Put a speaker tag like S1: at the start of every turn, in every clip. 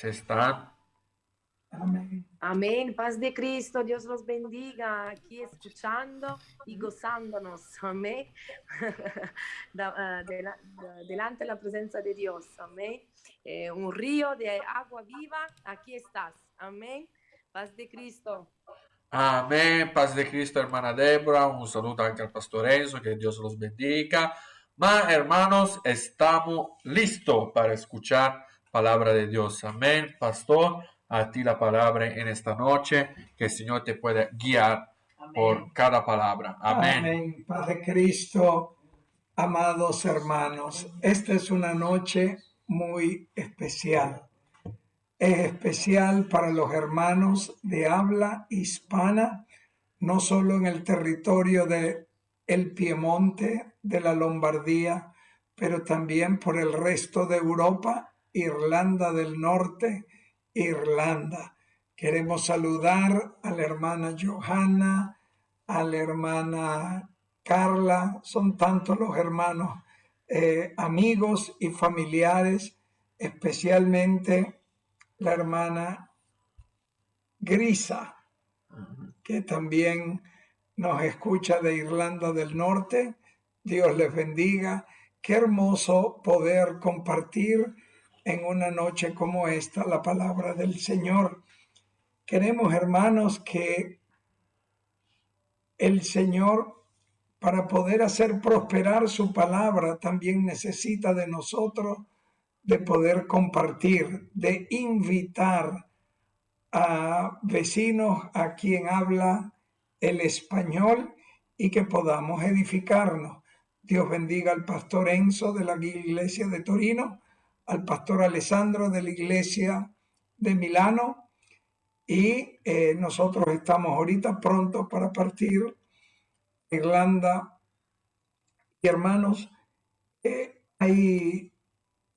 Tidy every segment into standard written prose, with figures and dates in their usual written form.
S1: se están.
S2: Amén.
S3: Amén. Paz de Cristo. Dios los bendiga. Aquí escuchando y gozándonos. Amén. Delante de la presencia de Dios. Amén. Un río de agua viva. Aquí estás. Amén. Paz de Cristo.
S1: Amén. Paz de Cristo, hermana Débora. Un saludo anche al pastor Enzo. Que Dios los bendiga. Ma, hermanos, estamos listos para escuchar palabra de Dios. Amén. Pastor, a ti la palabra en esta noche. Que el Señor te pueda guiar por cada palabra. Amén.
S2: Amén. Paz de Cristo, amados hermanos. Esta es una noche muy especial. Es especial para los hermanos de habla hispana, no solo en el territorio de el Piemonte, de la Lombardía, pero también por el resto de Europa, Irlanda del Norte, Irlanda. Queremos saludar a la hermana Johanna, a la hermana Carla, son tantos los hermanos, amigos y familiares, especialmente la hermana Grisa, que también nos escucha de Irlanda del Norte. Dios les bendiga. Qué hermoso poder compartir en una noche como esta la palabra del Señor. Queremos, hermanos, que el Señor, para poder hacer prosperar su palabra, también necesita de nosotros de poder compartir, de invitar a vecinos a quien habla el español y que podamos edificarnos. Dios bendiga al pastor Enzo de la iglesia de Torino, al pastor Alessandro de la iglesia de Milano, y nosotros estamos ahorita prontos para partir a Irlanda. Y hermanos, hay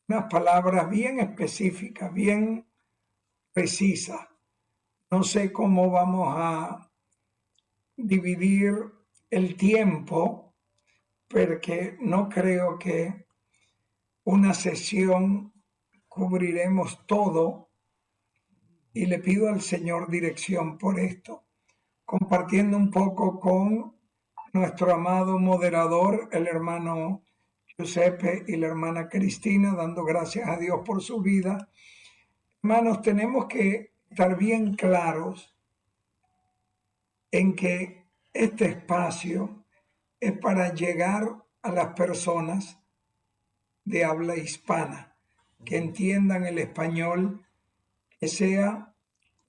S2: unas palabras bien específicas, bien precisas. No sé cómo vamos a dividir el tiempo, porque no creo que una sesión cubriremos todo, y le pido al Señor dirección por esto, compartiendo un poco con nuestro amado moderador, el hermano Giuseppe y la hermana Cristina, dando gracias a Dios por su vida. Hermanos, tenemos que estar bien claros en que este espacio es para llegar a las personas de habla hispana, que entiendan el español, que sea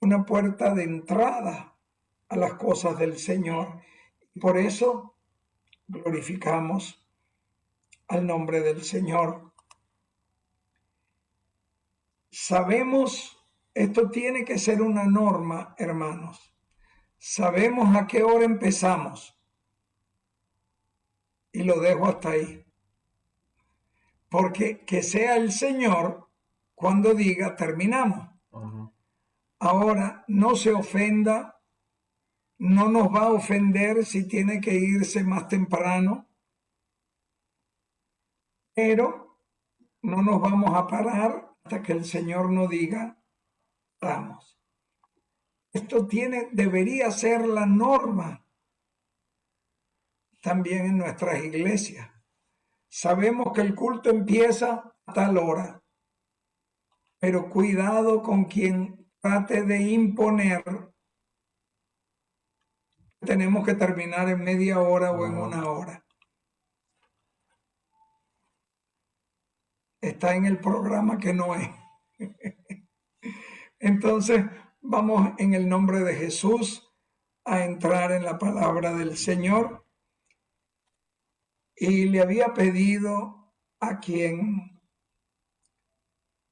S2: una puerta de entrada a las cosas del Señor. Y por eso glorificamos al nombre del Señor. Sabemos, esto tiene que ser una norma, hermanos. Sabemos a qué hora empezamos. Y lo dejo hasta ahí. Porque que sea el Señor cuando diga terminamos. Ahora, no se ofenda, no nos va a ofender si tiene que irse más temprano, pero no nos vamos a parar hasta que el Señor nos diga paramos. Esto debería ser la norma también en nuestras iglesias. Sabemos que el culto empieza a tal hora, pero cuidado con quien trate de imponer. Tenemos que terminar en media hora o en una hora. Está en el programa que no es. Entonces, vamos en el nombre de Jesús a entrar en la palabra del Señor. Y le había pedido a quien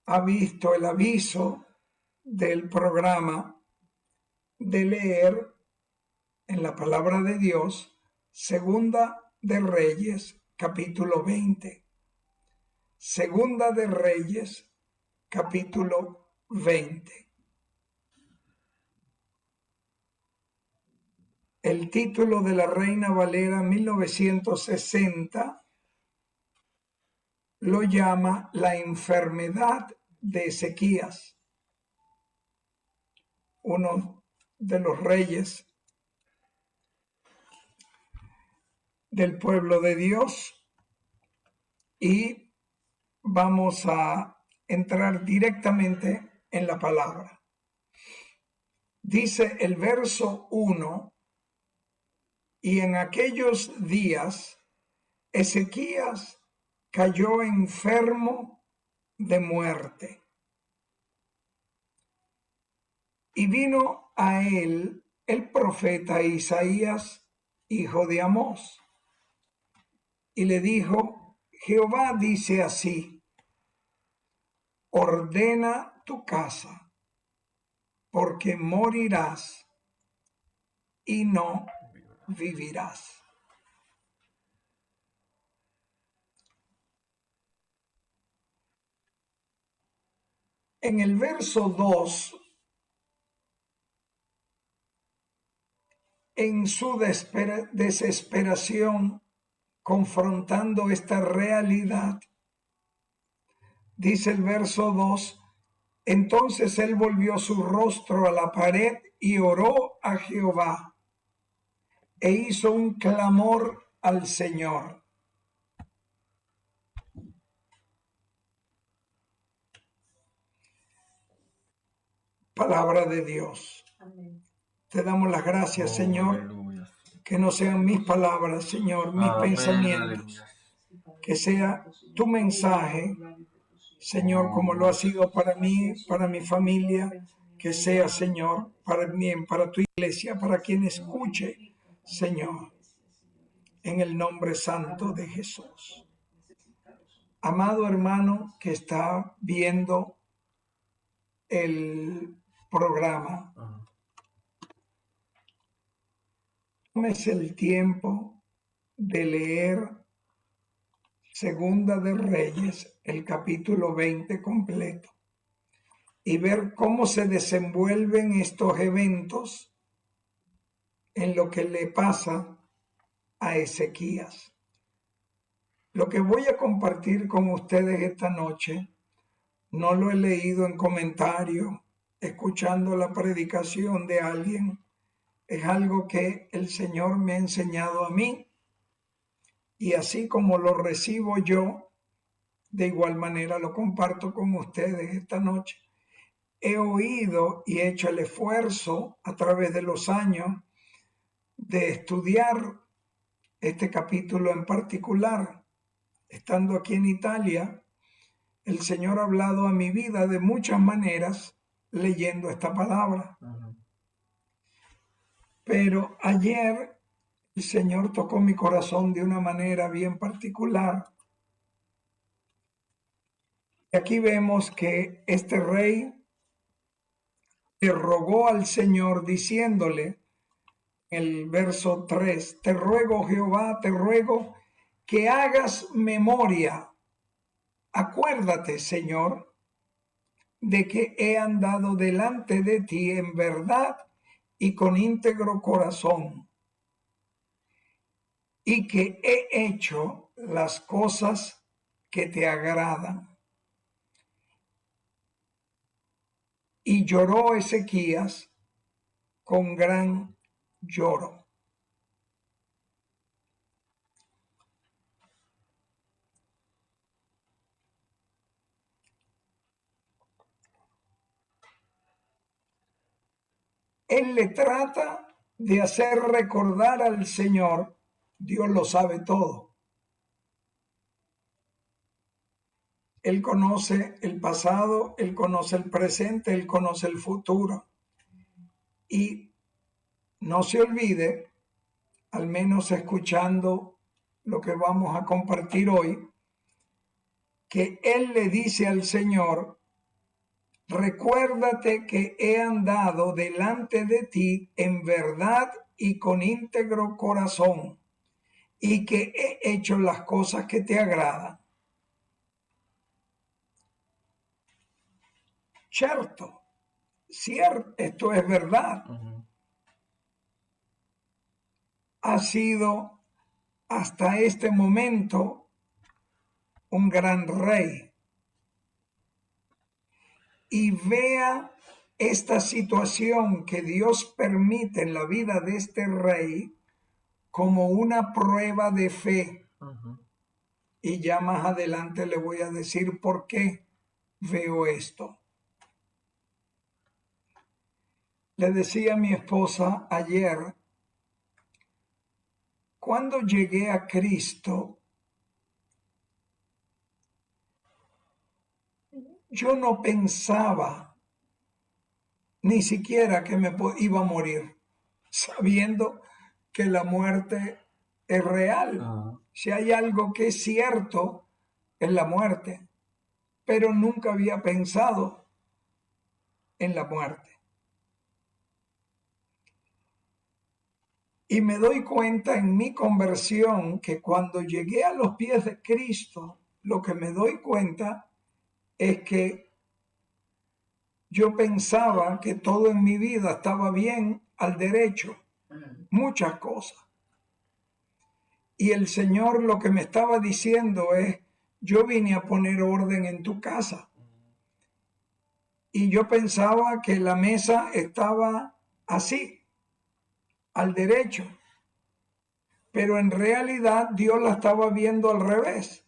S2: ha visto el aviso del programa de leer en la palabra de Dios, Segunda de Reyes, capítulo 20. Segunda de Reyes, capítulo 20. El título de la Reina Valera 1960 lo llama La enfermedad de Ezequías. uno de los reyes del pueblo de Dios, y vamos a entrar directamente en la palabra. Dice el verso 1: y en aquellos días Ezequías cayó enfermo de muerte. Y vino a él el profeta Isaías, hijo de Amós, y le dijo: Jehová dice así: ordena tu casa, porque morirás y no vivirás. En el verso 2, en su desesperación, confrontando esta realidad, dice el verso 2: entonces él volvió su rostro a la pared y oró a Jehová, e hizo un clamor al Señor. Palabra de Dios. Amén. Te damos las gracias, Señor,
S1: aleluya.
S2: que no sean mis palabras, Señor, mis
S1: Amén,
S2: pensamientos,
S1: aleluya.
S2: que sea tu mensaje, Señor, como lo ha sido para mí, para mi familia, que sea, Señor, para mí, para tu iglesia, para quien escuche, Señor, en el nombre santo de Jesús. Amado hermano que está viendo el programa, tómese el tiempo de leer Segunda de Reyes, el capítulo 20 completo, y ver cómo se desenvuelven estos eventos en lo que le pasa a Ezequías. Lo que voy a compartir con ustedes esta noche, no lo he leído en comentario, escuchando la predicación de alguien. Es algo que el Señor me ha enseñado a mí, y así como lo recibo yo, de igual manera lo comparto con ustedes esta noche. He oído y he hecho el esfuerzo a través de los años de estudiar este capítulo en particular. Estando aquí en Italia, el Señor ha hablado a mi vida de muchas maneras leyendo esta palabra. Pero ayer el Señor tocó mi corazón de una manera bien particular. Y aquí vemos que este rey le rogó al Señor diciéndole, en el verso 3, te ruego, Jehová, te ruego que hagas memoria. Acuérdate, Señor, de que he andado delante de ti en verdad y con íntegro corazón, y que he hecho las cosas que te agradan. Y lloró Ezequías con gran lloro. Él le trata de hacer recordar al Señor, Dios lo sabe todo. Él conoce el pasado, Él conoce el presente, Él conoce el futuro. Y no se olvide, al menos escuchando lo que vamos a compartir hoy, que Él le dice al Señor, recuérdate que he andado delante de ti en verdad y con íntegro corazón, y que he hecho las cosas que te agradan. Cierto, esto es verdad. Ha sido hasta este momento un gran rey. Y vea esta situación que Dios permite en la vida de este rey como una prueba de fe. Y ya más adelante le voy a decir por qué veo esto. Le decía a mi esposa ayer, cuando llegué a Cristo, yo no pensaba ni siquiera que me iba a morir, sabiendo que la muerte es real. Si hay algo que es cierto, es la muerte. Pero nunca había pensado en la muerte. Y me doy cuenta en mi conversión que cuando llegué a los pies de Cristo, lo que me doy cuenta es que yo pensaba que todo en mi vida estaba bien al derecho, muchas cosas. Y el Señor lo que me estaba diciendo es, yo vine a poner orden en tu casa. Y yo pensaba que la mesa estaba así, al derecho. Pero en realidad Dios la estaba viendo al revés.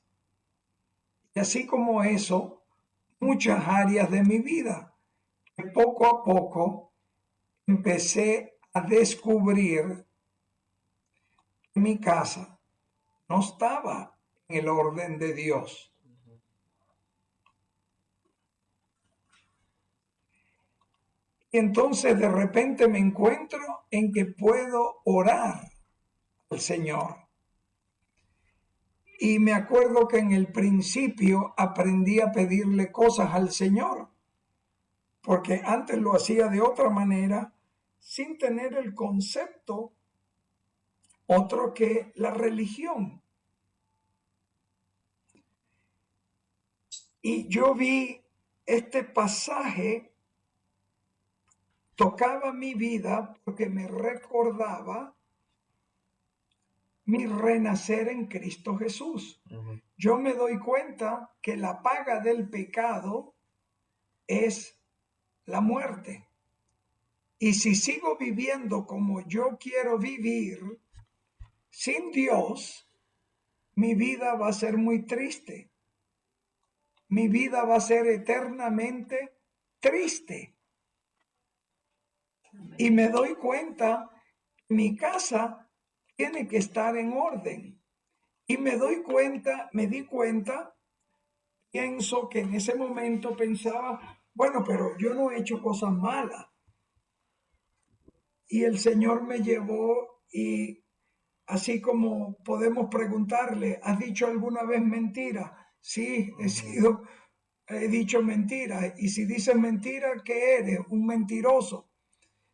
S2: Y así como eso, muchas áreas de mi vida, que poco a poco empecé a descubrir que mi casa no estaba en el orden de Dios. Y entonces de repente me encuentro en que puedo orar al Señor. Y me acuerdo que en el principio aprendí a pedirle cosas al Señor, porque antes lo hacía de otra manera, sin tener el concepto otro que la religión. Y yo vi este pasaje, tocaba mi vida porque me recordaba mi renacer en Cristo Jesús. Yo me doy cuenta que la paga del pecado es la muerte. Y si sigo viviendo como yo quiero vivir, sin Dios, mi vida va a ser muy triste. Mi vida va a ser eternamente triste. Y me doy cuenta que mi casa tiene que estar en orden. Y me di cuenta, pienso que en ese momento pensaba, bueno, pero yo no he hecho cosas malas. Y el Señor me llevó y así como podemos preguntarle, ¿has dicho alguna vez mentira? Sí, he dicho mentira. Y si dices mentira, ¿qué eres? Un mentiroso.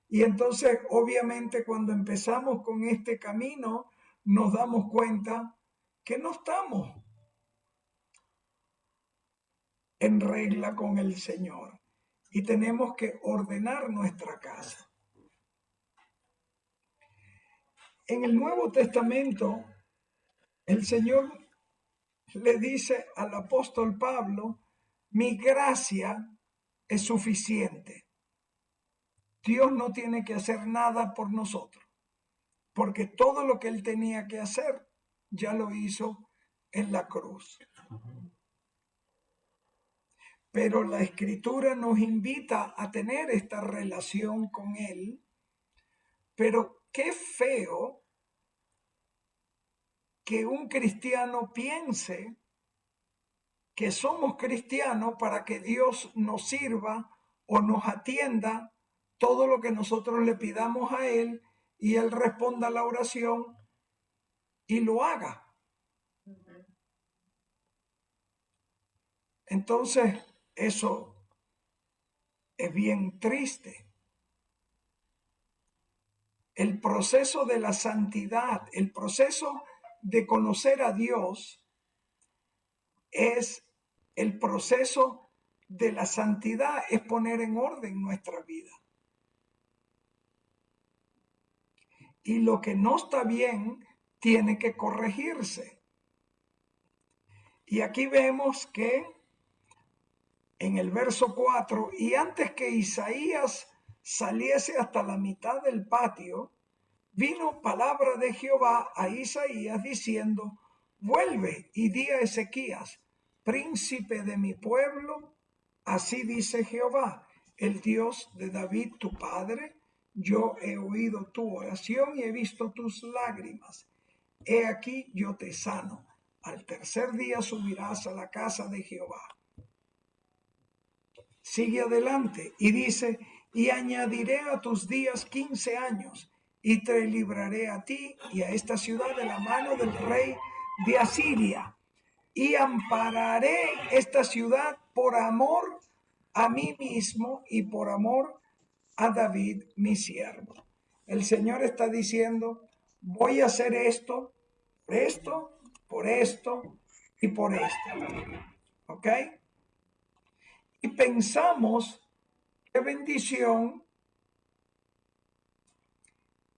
S2: Y entonces, obviamente, cuando empezamos con este camino, nos damos cuenta que no estamos en regla con el Señor y tenemos que ordenar nuestra casa. En el Nuevo Testamento, el Señor le dice al apóstol Pablo, mi gracia es suficiente. Dios no tiene que hacer nada por nosotros, porque todo lo que Él tenía que hacer ya lo hizo en la cruz. Pero la Escritura nos invita a tener esta relación con Él, pero qué feo que un cristiano piense que somos cristianos para que Dios nos sirva o nos atienda todo lo que nosotros le pidamos a Él y Él responda a la oración y lo haga. Entonces, eso es bien triste. El proceso de la santidad, el proceso de conocer a Dios es el proceso de la santidad, es poner en orden nuestra vida. Y lo que no está bien tiene que corregirse. Y aquí vemos que en el verso 4, y antes que Isaías saliese hasta la mitad del patio, vino palabra de Jehová a Isaías diciendo, vuelve y di a Ezequías, príncipe de mi pueblo, así dice Jehová, el Dios de David tu padre, yo he oído tu oración y he visto tus lágrimas. He aquí yo te sano. Al tercer día subirás a la casa de Jehová. Sigue adelante y dice, y añadiré a tus días 15 años y te libraré a ti y a esta ciudad de la mano del rey de Asiria y ampararé esta ciudad por amor a mí mismo y por amor a David mi siervo. El Señor está diciendo, voy a hacer esto, por esto y por esto. ¿Ok? Y pensamos, qué bendición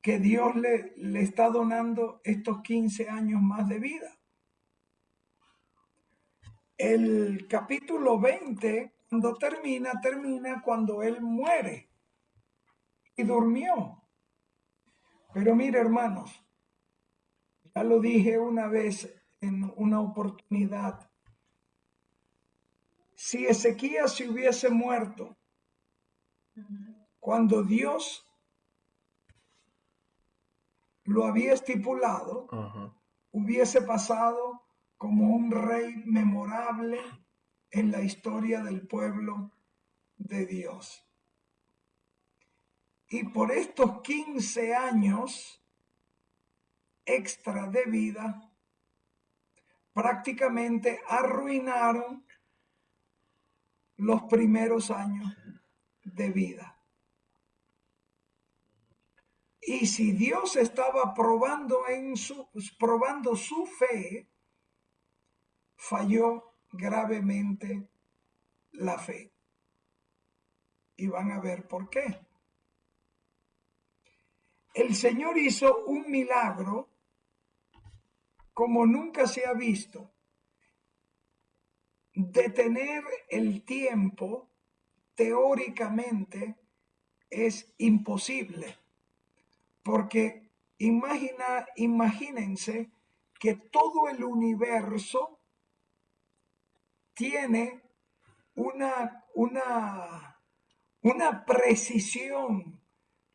S2: que Dios le está donando estos 15 años más de vida. El capítulo 20, cuando termina cuando él muere y durmió. Pero mire, hermanos, ya lo dije una vez en una oportunidad, si Ezequías se hubiese muerto cuando Dios lo había estipulado, hubiese pasado como un rey memorable en la historia del pueblo de Dios. Y por estos 15 años extra de vida, prácticamente arruinaron los primeros años de vida. Y si Dios estaba probando su fe, falló gravemente la fe. Y van a ver por qué. El Señor hizo un milagro como nunca se ha visto. Detener el tiempo teóricamente es imposible, porque imagínense que todo el universo tiene una precisión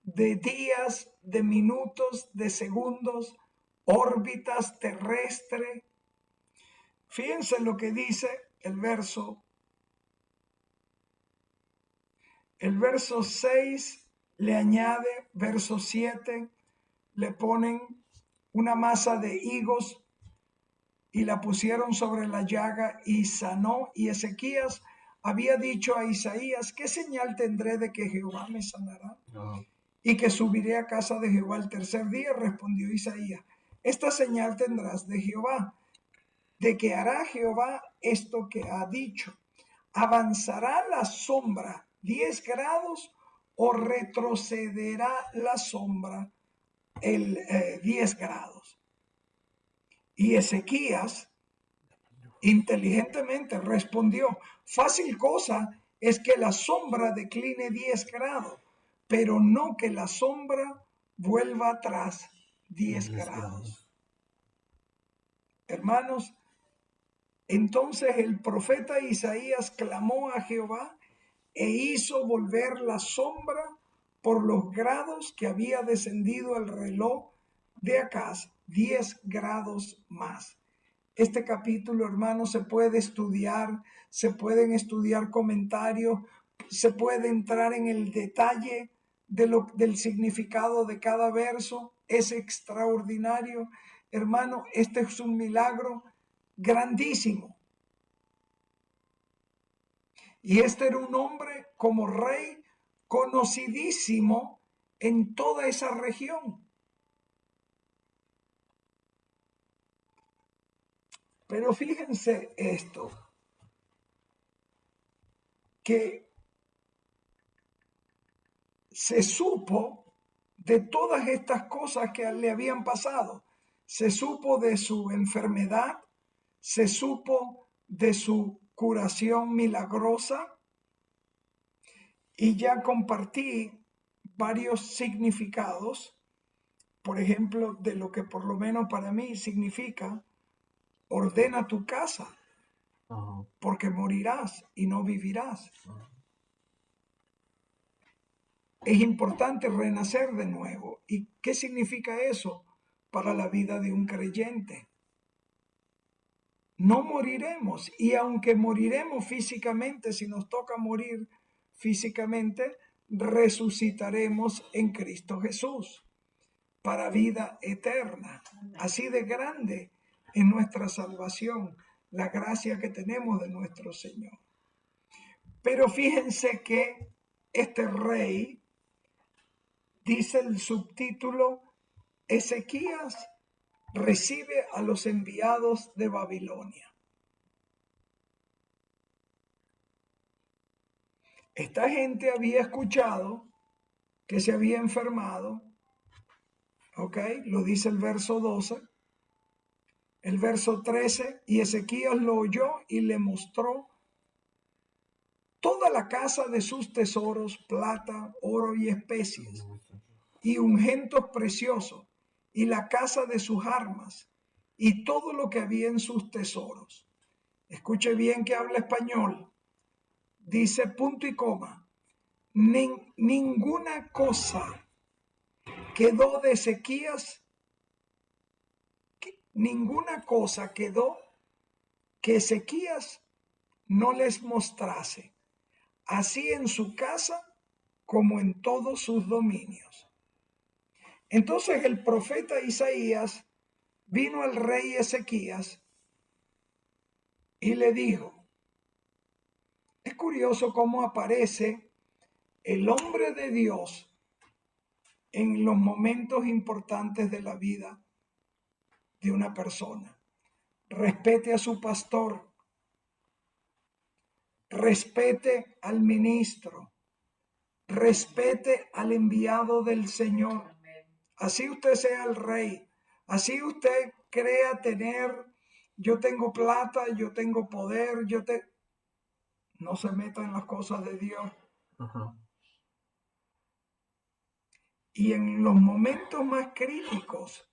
S2: de días, de minutos, de segundos, órbitas terrestres. Fíjense lo que dice el verso 6, le añade, verso 7, le ponen una masa de higos y la pusieron sobre la llaga y sanó. Y Ezequías había dicho a Isaías, ¿qué señal tendré de que Jehová me sanará? Y que subiré a casa de Jehová el tercer día. Respondió Isaías, esta señal tendrás de Jehová, de que hará Jehová esto que ha dicho. ¿Avanzará la sombra 10 grados o retrocederá la sombra 10 grados? Y Ezequías inteligentemente respondió, fácil cosa es que la sombra decline 10 grados, pero no que la sombra vuelva atrás 10 grados. Hermanos, entonces el profeta Isaías clamó a Jehová e hizo volver la sombra por los grados que había descendido el reloj de Acaz, 10 grados más. Este capítulo, hermanos, se puede estudiar, se pueden estudiar comentarios, se puede entrar en el detalle del significado de cada verso. Es extraordinario. Hermano, este es un milagro grandísimo. Y este era un hombre como rey conocidísimo en toda esa región. Pero fíjense esto, que se supo de todas estas cosas que le habían pasado. Se supo de su enfermedad, se supo de su curación milagrosa, Y ya compartí varios significados, por ejemplo, de lo que por lo menos para mí significa: ordena tu casa, porque morirás y no vivirás. Es importante renacer de nuevo. ¿Y qué significa eso para la vida de un creyente? No moriremos, y aunque moriremos físicamente, si nos toca morir físicamente, resucitaremos en Cristo Jesús para vida eterna. Así de grande es nuestra salvación, la gracia que tenemos de nuestro Señor. Pero fíjense que este rey, dice el subtítulo, Ezequías recibe a los enviados de Babilonia. Esta gente había escuchado que se había enfermado, ¿ok? Lo dice el verso 12. El verso 13, y Ezequías lo oyó y le mostró toda la casa de sus tesoros, plata, oro y especies, y ungüentos preciosos, y la casa de sus armas, y todo lo que había en sus tesoros. Escuche bien que habla español. Dice punto y coma. Ninguna cosa quedó de Ezequías, ninguna cosa quedó que Ezequías no les mostrase, así en su casa como en todos sus dominios. Entonces el profeta Isaías vino al rey Ezequías y le dijo, es curioso cómo aparece el hombre de Dios en los momentos importantes de la vida de una persona. Respete a su pastor, respete al ministro, respete al enviado del Señor. Así usted sea el rey, así usted crea tener, yo tengo plata, yo tengo poder, no se meta en las cosas de Dios. Y en los momentos más críticos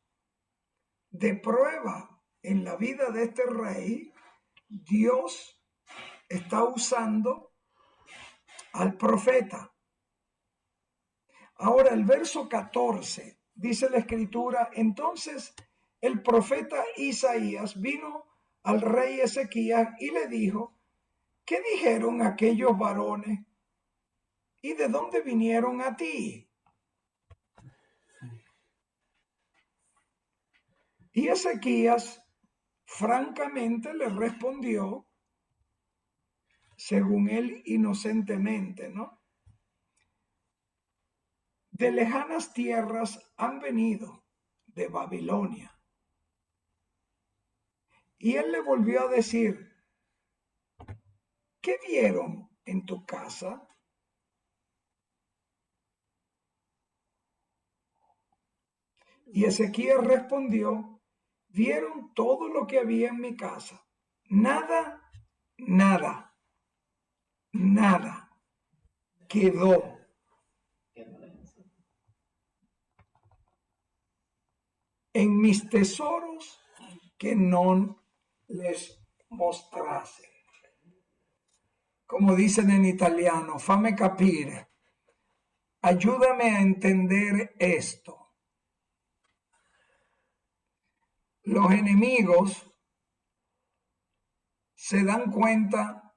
S2: de prueba en la vida de este rey, Dios está usando al profeta. Ahora el verso 14 dice la escritura, entonces el profeta Isaías vino al rey Ezequías y le dijo, ¿qué dijeron aquellos varones? ¿Y de dónde vinieron a ti? Y Ezequías francamente le respondió, según él inocentemente, ¿no? De lejanas tierras han venido, de Babilonia. Y él le volvió a decir, ¿qué vieron en tu casa? Y Ezequías respondió, vieron todo lo que había en mi casa. Nada quedó. En mis tesoros que no les mostrase. Como dicen en italiano, fammi capire. Ayúdame a entender esto. Los enemigos se dan cuenta,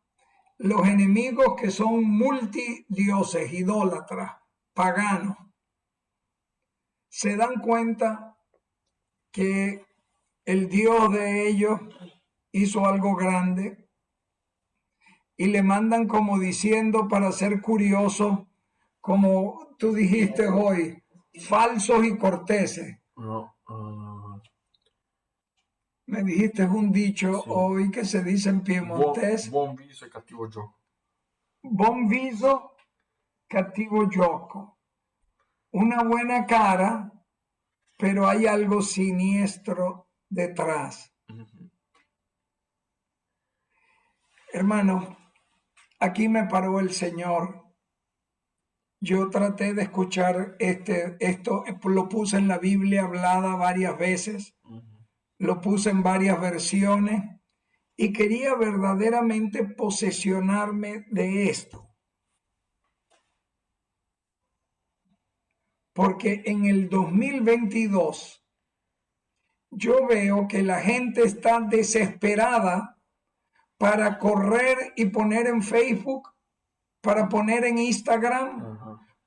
S2: los enemigos que son multidioses, idólatras, paganos, se dan cuenta que el Dios de ellos hizo algo grande y le mandan como diciendo para ser curiosos, como tú dijiste hoy, falsos y corteses. Me dijiste un dicho hoy que se dice en piemontés.
S1: Buon viso e cattivo gioco.
S2: Buon viso, cattivo gioco. Una buena cara, pero hay algo siniestro detrás. Hermano, aquí me paró el Señor Yo traté de escuchar esto, lo puse en la Biblia hablada varias veces, lo puse en varias versiones y quería verdaderamente posesionarme de esto. Porque en el 2022 yo veo que la gente está desesperada para correr y poner en Facebook, para poner en Instagram,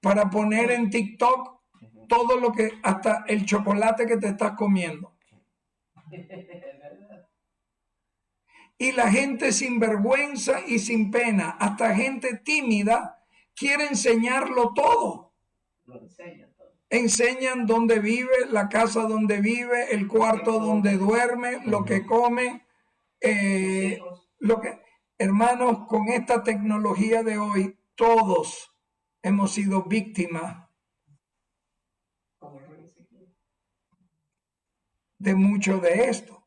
S2: para poner en TikTok, todo lo que, hasta el chocolate que te estás comiendo. Y la gente sin vergüenza y sin pena, hasta gente tímida, quiere enseñarlo todo. Enseñan dónde vive, la casa donde vive, el cuarto donde duerme, lo que come, hermanos, con esta tecnología de hoy, todos hemos sido víctimas de mucho de esto.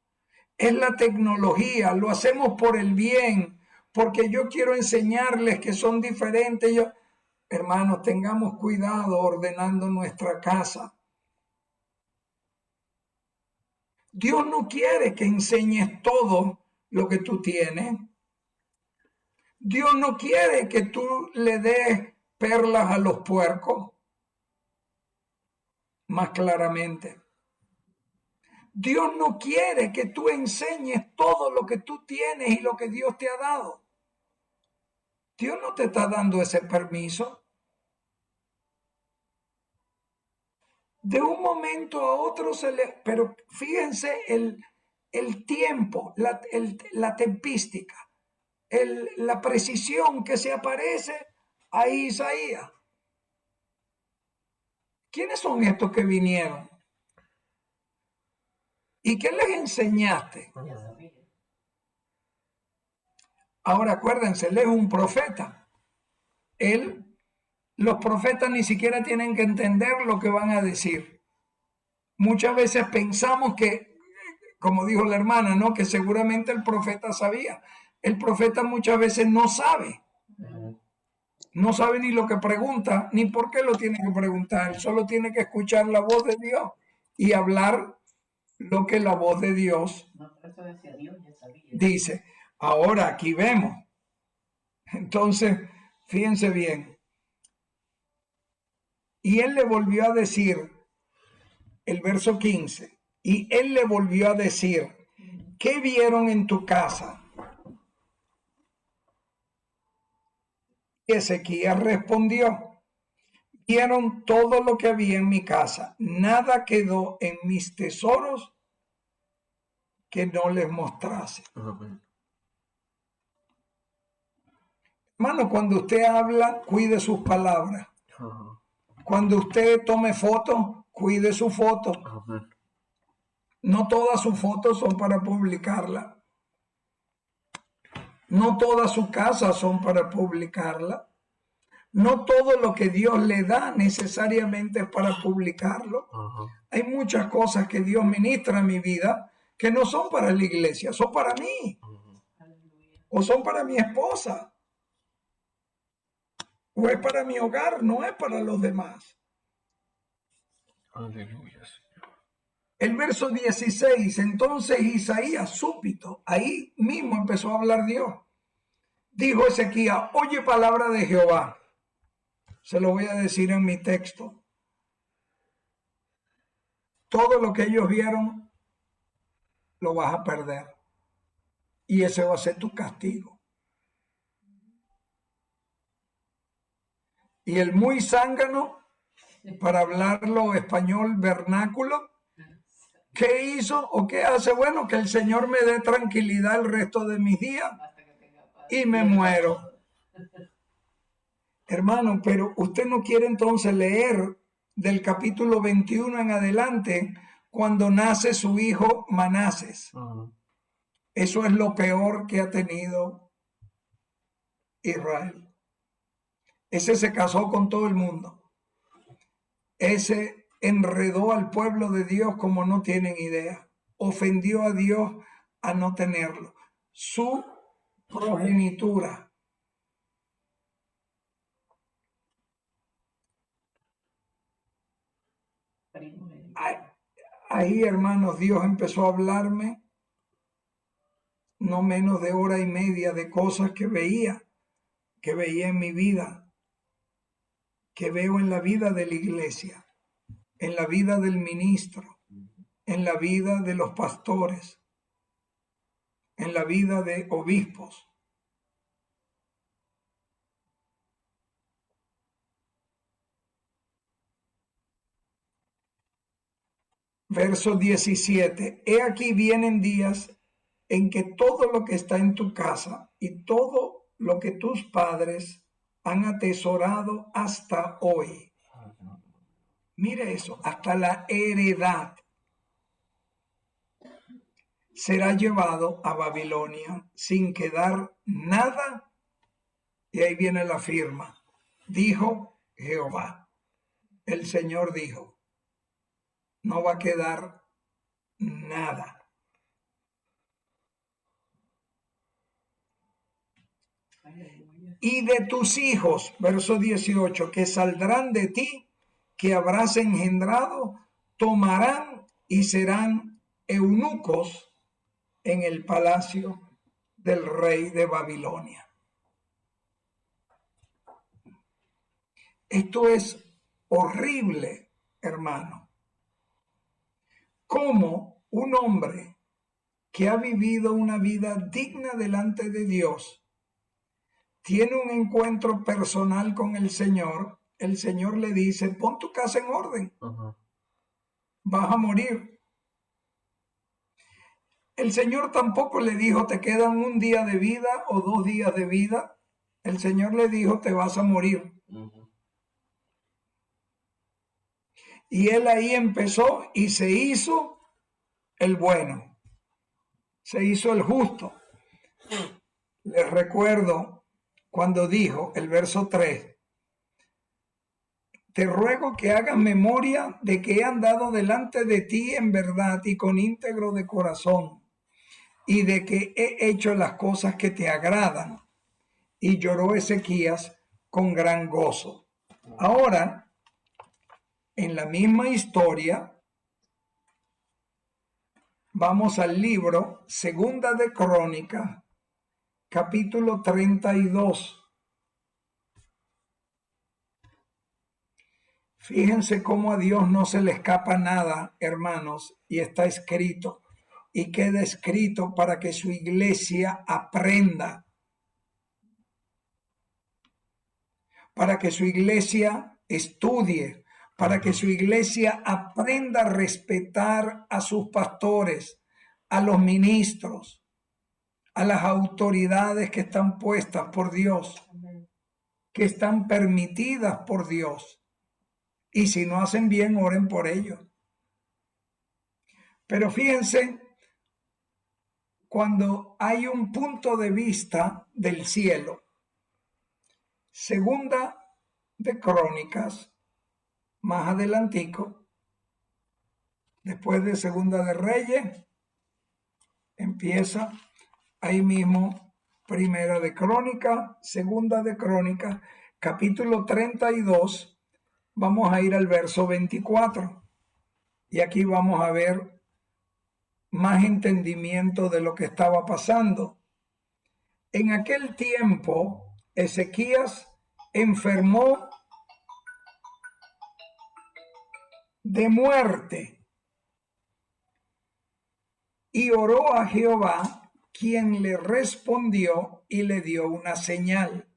S2: Es la tecnología, lo hacemos por el bien, porque yo quiero enseñarles que son diferentes. Hermanos, tengamos cuidado ordenando nuestra casa. Dios no quiere que enseñes todo lo que tú tienes. Dios no quiere que tú le des perlas a los puercos. Más claramente. Dios no quiere que tú enseñes todo lo que tú tienes y lo que Dios te ha dado. Dios no te está dando ese permiso. De un momento a otro pero fíjense el tiempo, la tempística, la precisión que se aparece a Isaías. ¿Quiénes son estos que vinieron? ¿Y qué les enseñaste? Ahora acuérdense, él es un profeta. Los profetas ni siquiera tienen que entender lo que van a decir. Muchas veces pensamos que, como dijo la hermana, ¿no? Que seguramente el profeta sabía. El profeta muchas veces no sabe. No sabe ni lo que pregunta, ni por qué lo tiene que preguntar. Solo tiene que escuchar la voz de Dios y hablar lo que la voz de Dios dice. Ahora aquí vemos. Entonces, fíjense bien. Y él le volvió a decir, el verso 15, y él le volvió a decir, ¿qué vieron en tu casa? Y Ezequías respondió, vieron todo lo que había en mi casa, nada quedó en mis tesoros que no les mostrase. Hermano, cuando usted habla, cuide sus palabras. Cuando usted tome fotos, cuide su foto. No todas sus fotos son para publicarla. No todas sus casas son para publicarla. No todo lo que Dios le da necesariamente es para publicarlo. Hay muchas cosas que Dios ministra en mi vida que no son para la iglesia, son para mí. O son para mi esposa. O es para mi hogar, no es para los demás.
S1: Aleluya, Señor.
S2: El verso 16, entonces Isaías súbito, ahí mismo empezó a hablar Dios. Dijo Ezequías, oye palabra de Jehová. Se lo voy a decir en mi texto. Todo lo que ellos vieron, lo vas a perder. Y ese va a ser tu castigo. Y el muy zángano, para hablarlo español vernáculo, ¿qué hizo o qué hace? Bueno, que el Señor me dé tranquilidad el resto de mis días y me muero. Hermano, pero usted no quiere entonces leer del capítulo 21 en adelante cuando nace su hijo Manases. Eso es lo peor que ha tenido Israel. Ese se casó con todo el mundo. Ese enredó al pueblo de Dios como no tienen idea. Ofendió a Dios a no tenerlo. Su progenitura. Ahí, hermanos, Dios empezó a hablarme no menos de hora y media de cosas que veía en mi vida, que veo en la vida de la iglesia, en la vida del ministro, en la vida de los pastores, en la vida de obispos. Verso 17. He aquí vienen días en que todo lo que está en tu casa y todo lo que tus padres han atesorado hasta hoy. Mire eso, hasta la heredad será llevado a Babilonia sin quedar nada. Y ahí viene la firma. Dijo Jehová. El Señor dijo, no va a quedar nada. Y de tus hijos, verso 18, que saldrán de ti, que habrás engendrado, tomarán y serán eunucos en el palacio del rey de Babilonia. Esto es horrible, hermano. Cómo un hombre que ha vivido una vida digna delante de Dios tiene un encuentro personal con el Señor le dice, pon tu casa en orden, vas a morir. El Señor tampoco le dijo, te quedan un día de vida o 2 días de vida. El Señor le dijo, te vas a morir. Y él ahí empezó y se hizo el bueno, se hizo el justo. Les recuerdo cuando dijo el verso 3, te ruego que hagas memoria de que he andado delante de ti en verdad y con íntegro de corazón, y de que he hecho las cosas que te agradan. Y lloró Ezequías con gran gozo. Ahora, en la misma historia, vamos al libro Segunda de Crónicas, capítulo 32. Fíjense cómo a Dios no se le escapa nada, hermanos, y está escrito, y queda escrito para que su iglesia aprenda, para que su iglesia estudie, para que su iglesia aprenda a respetar a sus pastores, a los ministros, a las autoridades que están puestas por Dios, que están permitidas por Dios. Y si no hacen bien, oren por ellos. Pero fíjense, cuando hay un punto de vista del cielo, Segunda de Crónicas, más adelantico, después de Segunda de Reyes, empieza ahí mismo Primera de Crónicas, Segunda de Crónicas, capítulo 32, vamos a ir al verso 24. Y aquí vamos a ver más entendimiento de lo que estaba pasando. En aquel tiempo, Ezequías enfermó de muerte y oró a Jehová, quien le respondió y le dio una señal.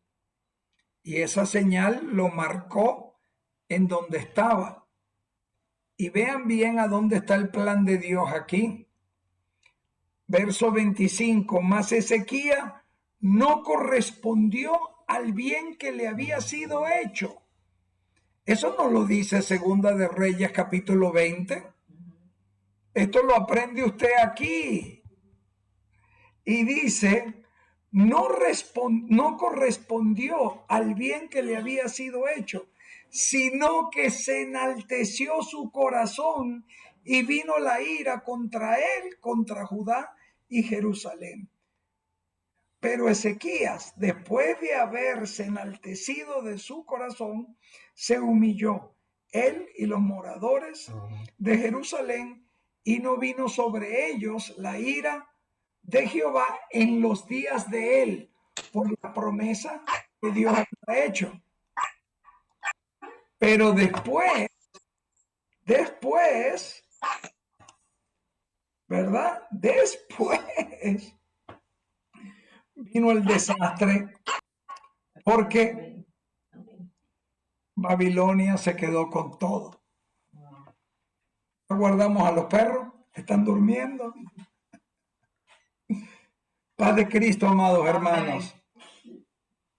S2: Y esa señal lo marcó en donde estaba. Y vean bien a dónde está el plan de Dios aquí. Verso 25, mas Ezequías no correspondió al bien que le había sido hecho. Eso no lo dice Segunda de Reyes capítulo 20. Esto lo aprende usted aquí. Y dice, no correspondió al bien que le había sido hecho, sino que se enalteció su corazón y vino la ira contra él, contra Judá y Jerusalén. Pero Ezequías, después de haberse enaltecido de su corazón, se humilló él y los moradores de Jerusalén, y no vino sobre ellos la ira de Jehová en los días de él, por la promesa que Dios había hecho. Pero después, ¿verdad? Después vino el desastre, porque Babilonia se quedó con todo. Guardamos a los perros, están durmiendo. Paz de Cristo, amados hermanos.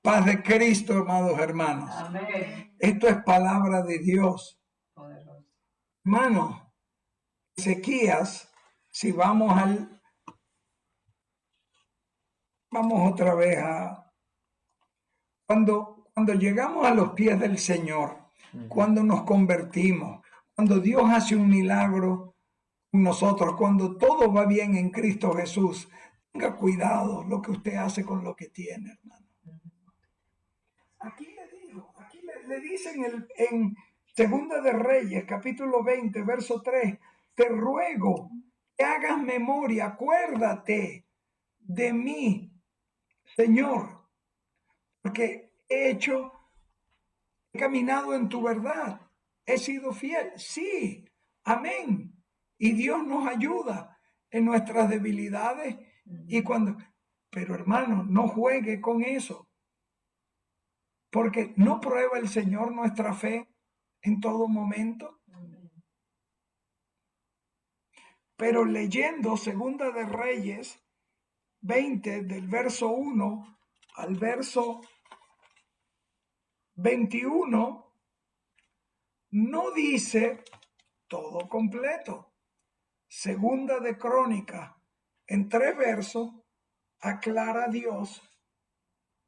S2: Paz de Cristo, amados hermanos.
S4: Amén.
S2: Esto es palabra de Dios.
S4: Poderoso.
S2: Hermanos, Ezequías, si vamos otra vez a cuando llegamos a los pies del Señor, cuando nos convertimos, cuando Dios hace un milagro con nosotros, cuando todo va bien en Cristo Jesús, tenga cuidado lo que usted hace con lo que tiene, hermano. Aquí le dicen en Segunda de Reyes, capítulo 20, verso 3, te ruego que hagas memoria, acuérdate de mí, Señor, porque he caminado en tu verdad, he sido fiel. Sí, amén. Y Dios nos ayuda en nuestras debilidades pero hermano, no juegue con eso, porque no prueba el Señor nuestra fe en todo momento. Pero leyendo Segunda de Reyes 20, del verso 1 al verso 21, no dice todo completo. Segunda de Crónicas, en 3 versos, aclara a Dios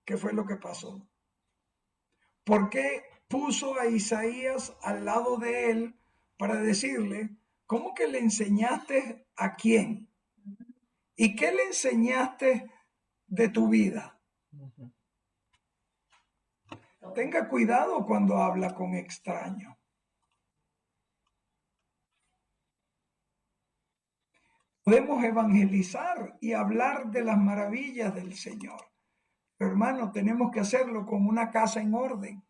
S2: qué fue lo que pasó. ¿Por qué puso a Isaías al lado de él para decirle, ¿cómo que le enseñaste a quién? ¿Y qué le enseñaste de tu vida? Tenga cuidado cuando habla con extraños. Podemos evangelizar y hablar de las maravillas del Señor. Pero hermano, tenemos que hacerlo con una casa en orden.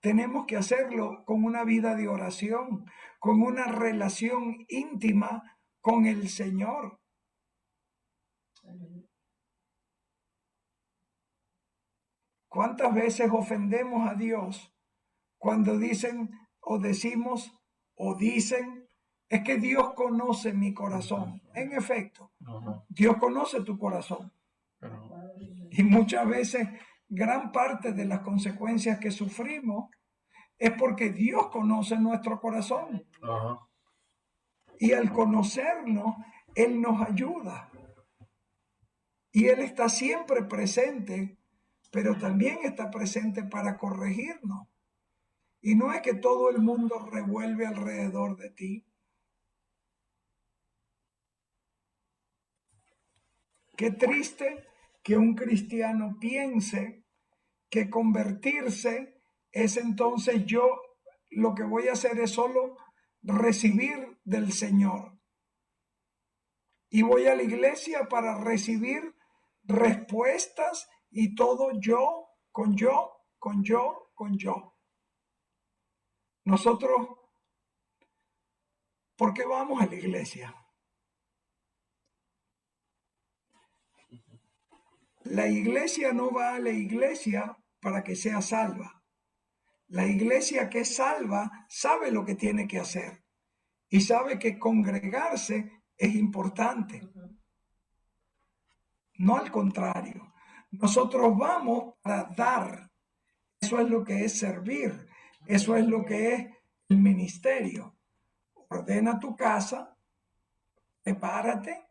S2: Tenemos que hacerlo con una vida de oración, con una relación íntima con el Señor. ¿Cuántas veces ofendemos a Dios cuando dicen o decimos o dicen, es que Dios conoce mi corazón? En efecto, Dios conoce tu corazón. Y muchas veces gran parte de las consecuencias que sufrimos es porque Dios conoce nuestro corazón. Y al conocernos, Él nos ayuda. Y Él está siempre presente, pero también está presente para corregirnos. Y no es que todo el mundo revuelve alrededor de ti. Qué triste que un cristiano piense que convertirse es entonces yo lo que voy a hacer es solo recibir del Señor. Y voy a la iglesia para recibir respuestas y todo yo, con yo, con yo, con yo. Nosotros, ¿por qué vamos a la iglesia? La iglesia no va a la iglesia para que sea salva. La iglesia que es salva sabe lo que tiene que hacer y sabe que congregarse es importante. No al contrario. Nosotros vamos para dar. Eso es lo que es servir. Eso es lo que es el ministerio. Ordena tu casa, prepárate,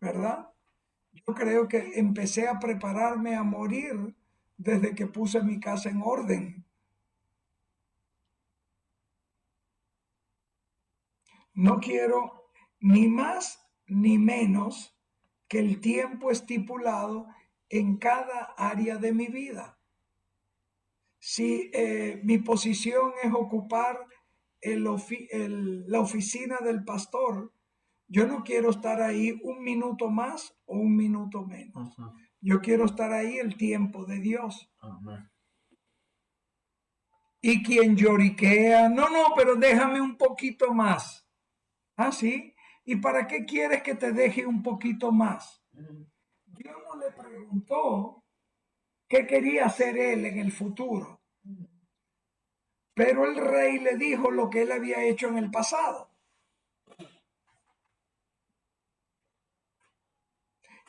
S2: ¿verdad? Yo creo que empecé a prepararme a morir desde que puse mi casa en orden. No quiero ni más ni menos que el tiempo estipulado en cada área de mi vida. Si mi posición es ocupar la oficina del pastor, yo no quiero estar ahí un minuto más o un minuto menos. Yo quiero estar ahí el tiempo de Dios.
S1: Amén.
S2: Y quien lloriquea, no, pero déjame un poquito más. ¿Ah, sí? ¿Y para qué quieres que te deje un poquito más? Dios no le preguntó qué quería hacer él en el futuro. Pero el rey le dijo lo que él había hecho en el pasado.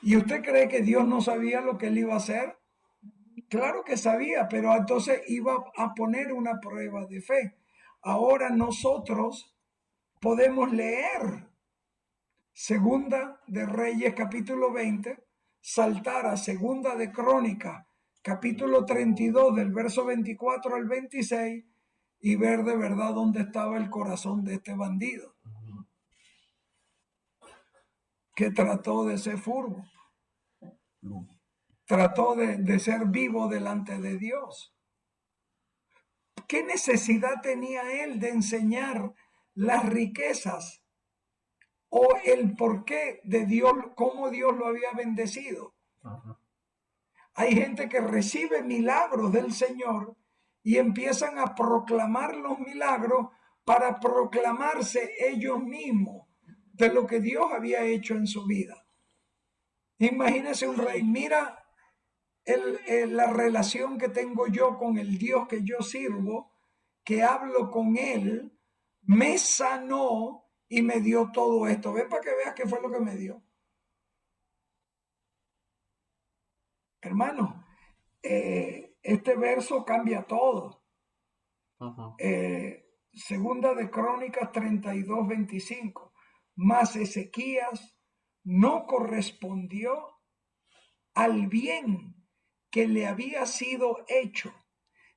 S2: ¿Y usted cree que Dios no sabía lo que él iba a hacer? Claro que sabía, pero entonces iba a poner una prueba de fe. Ahora nosotros podemos leer Segunda de Reyes capítulo 20, saltar a Segunda de Crónicas capítulo 32 del verso 24 al 26 y ver de verdad dónde estaba el corazón de este bandido que trató de ser furbo, trató de ser vivo delante de Dios. ¿Qué necesidad tenía él de enseñar las riquezas o el porqué de Dios, cómo Dios lo había bendecido? Hay gente que recibe milagros del Señor y empiezan a proclamar los milagros para proclamarse ellos mismos de lo que Dios había hecho en su vida. Imagínese un rey, mira la relación que tengo yo con el Dios que yo sirvo, que hablo con él, me sanó y me dio todo esto. Ven para que veas qué fue lo que me dio. Hermano, este verso cambia todo. Segunda de Crónicas 32, 25. Mas Ezequías no correspondió al bien que le había sido hecho,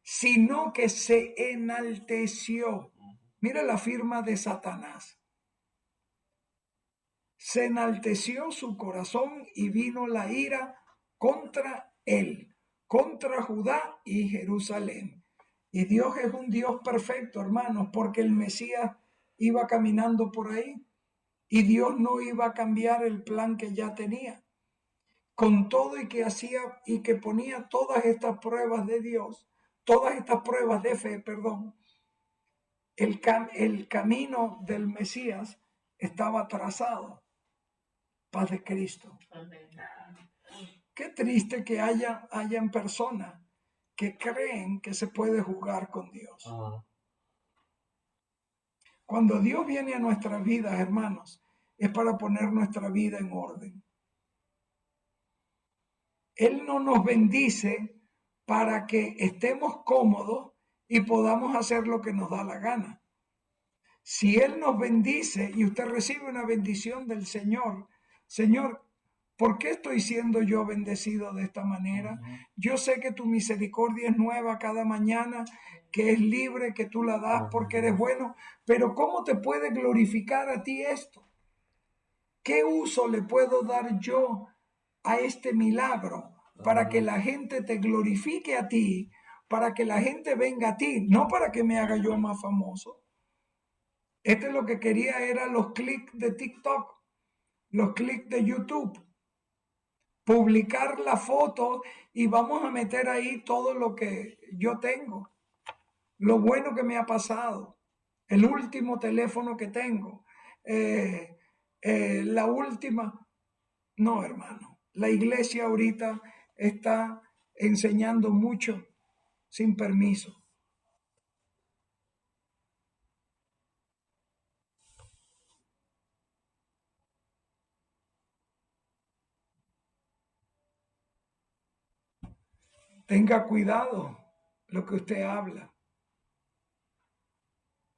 S2: sino que se enalteció. Mira la firma de Satanás. Se enalteció su corazón y vino la ira contra él, contra Judá y Jerusalén. Y Dios es un Dios perfecto, hermanos, porque el Mesías iba caminando por ahí y Dios no iba a cambiar el plan que ya tenía. Con todo y que hacía y que ponía todas estas pruebas de Dios, todas estas pruebas de fe, perdón, el camino del Mesías estaba trazado. Paz de Cristo. Qué triste que hayan personas que creen que se puede jugar con Dios. Cuando Dios viene a nuestras vidas, hermanos, es para poner nuestra vida en orden. Él no nos bendice para que estemos cómodos y podamos hacer lo que nos da la gana. Si Él nos bendice y usted recibe una bendición del Señor, Señor, ¿por qué estoy siendo yo bendecido de esta manera? Yo sé que tu misericordia es nueva cada mañana, que es libre, que tú la das porque eres bueno, pero ¿cómo te puede glorificar a ti esto? ¿Qué uso le puedo dar yo a este milagro para que la gente te glorifique a ti, para que la gente venga a ti, no para que me haga yo más famoso? Este lo que quería era los clics de TikTok, los clics de YouTube, publicar la foto y vamos a meter ahí todo lo que yo tengo, lo bueno que me ha pasado, el último teléfono que tengo, la última. No, hermano, la iglesia ahorita está enseñando mucho sin permiso. Tenga cuidado lo que usted habla.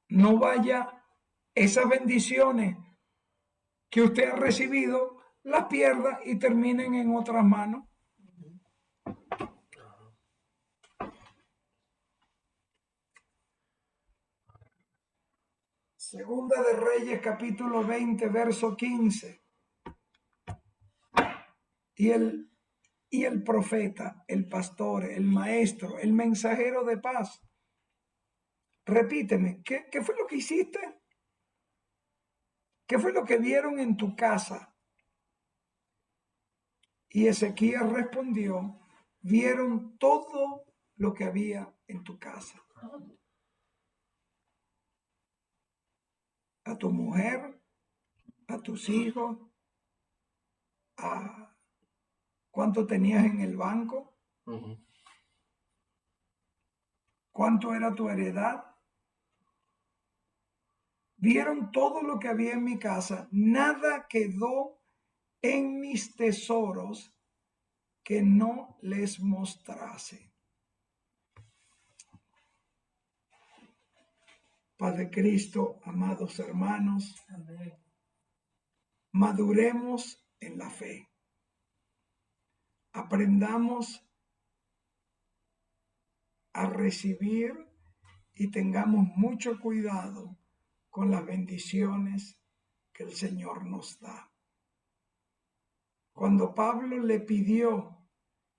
S2: No vaya esas bendiciones que usted ha recibido, las pierda y terminen en otras manos. Segunda de Reyes, capítulo 20, verso 15. Y el y el profeta, el pastor, el maestro, el mensajero de paz. Repíteme, ¿qué fue lo que hiciste? ¿Qué fue lo que vieron en tu casa? Y Ezequías respondió, vieron todo lo que había en tu casa. A tu mujer, a tus hijos, a cuánto tenías en el banco, cuánto era tu heredad. Vieron todo lo que había en mi casa, nada quedó en mis tesoros que no les mostrase. Paz de Cristo, amados hermanos, amén. Maduremos en la fe. Aprendamos a recibir y tengamos mucho cuidado con las bendiciones que el Señor nos da. Cuando Pablo le pidió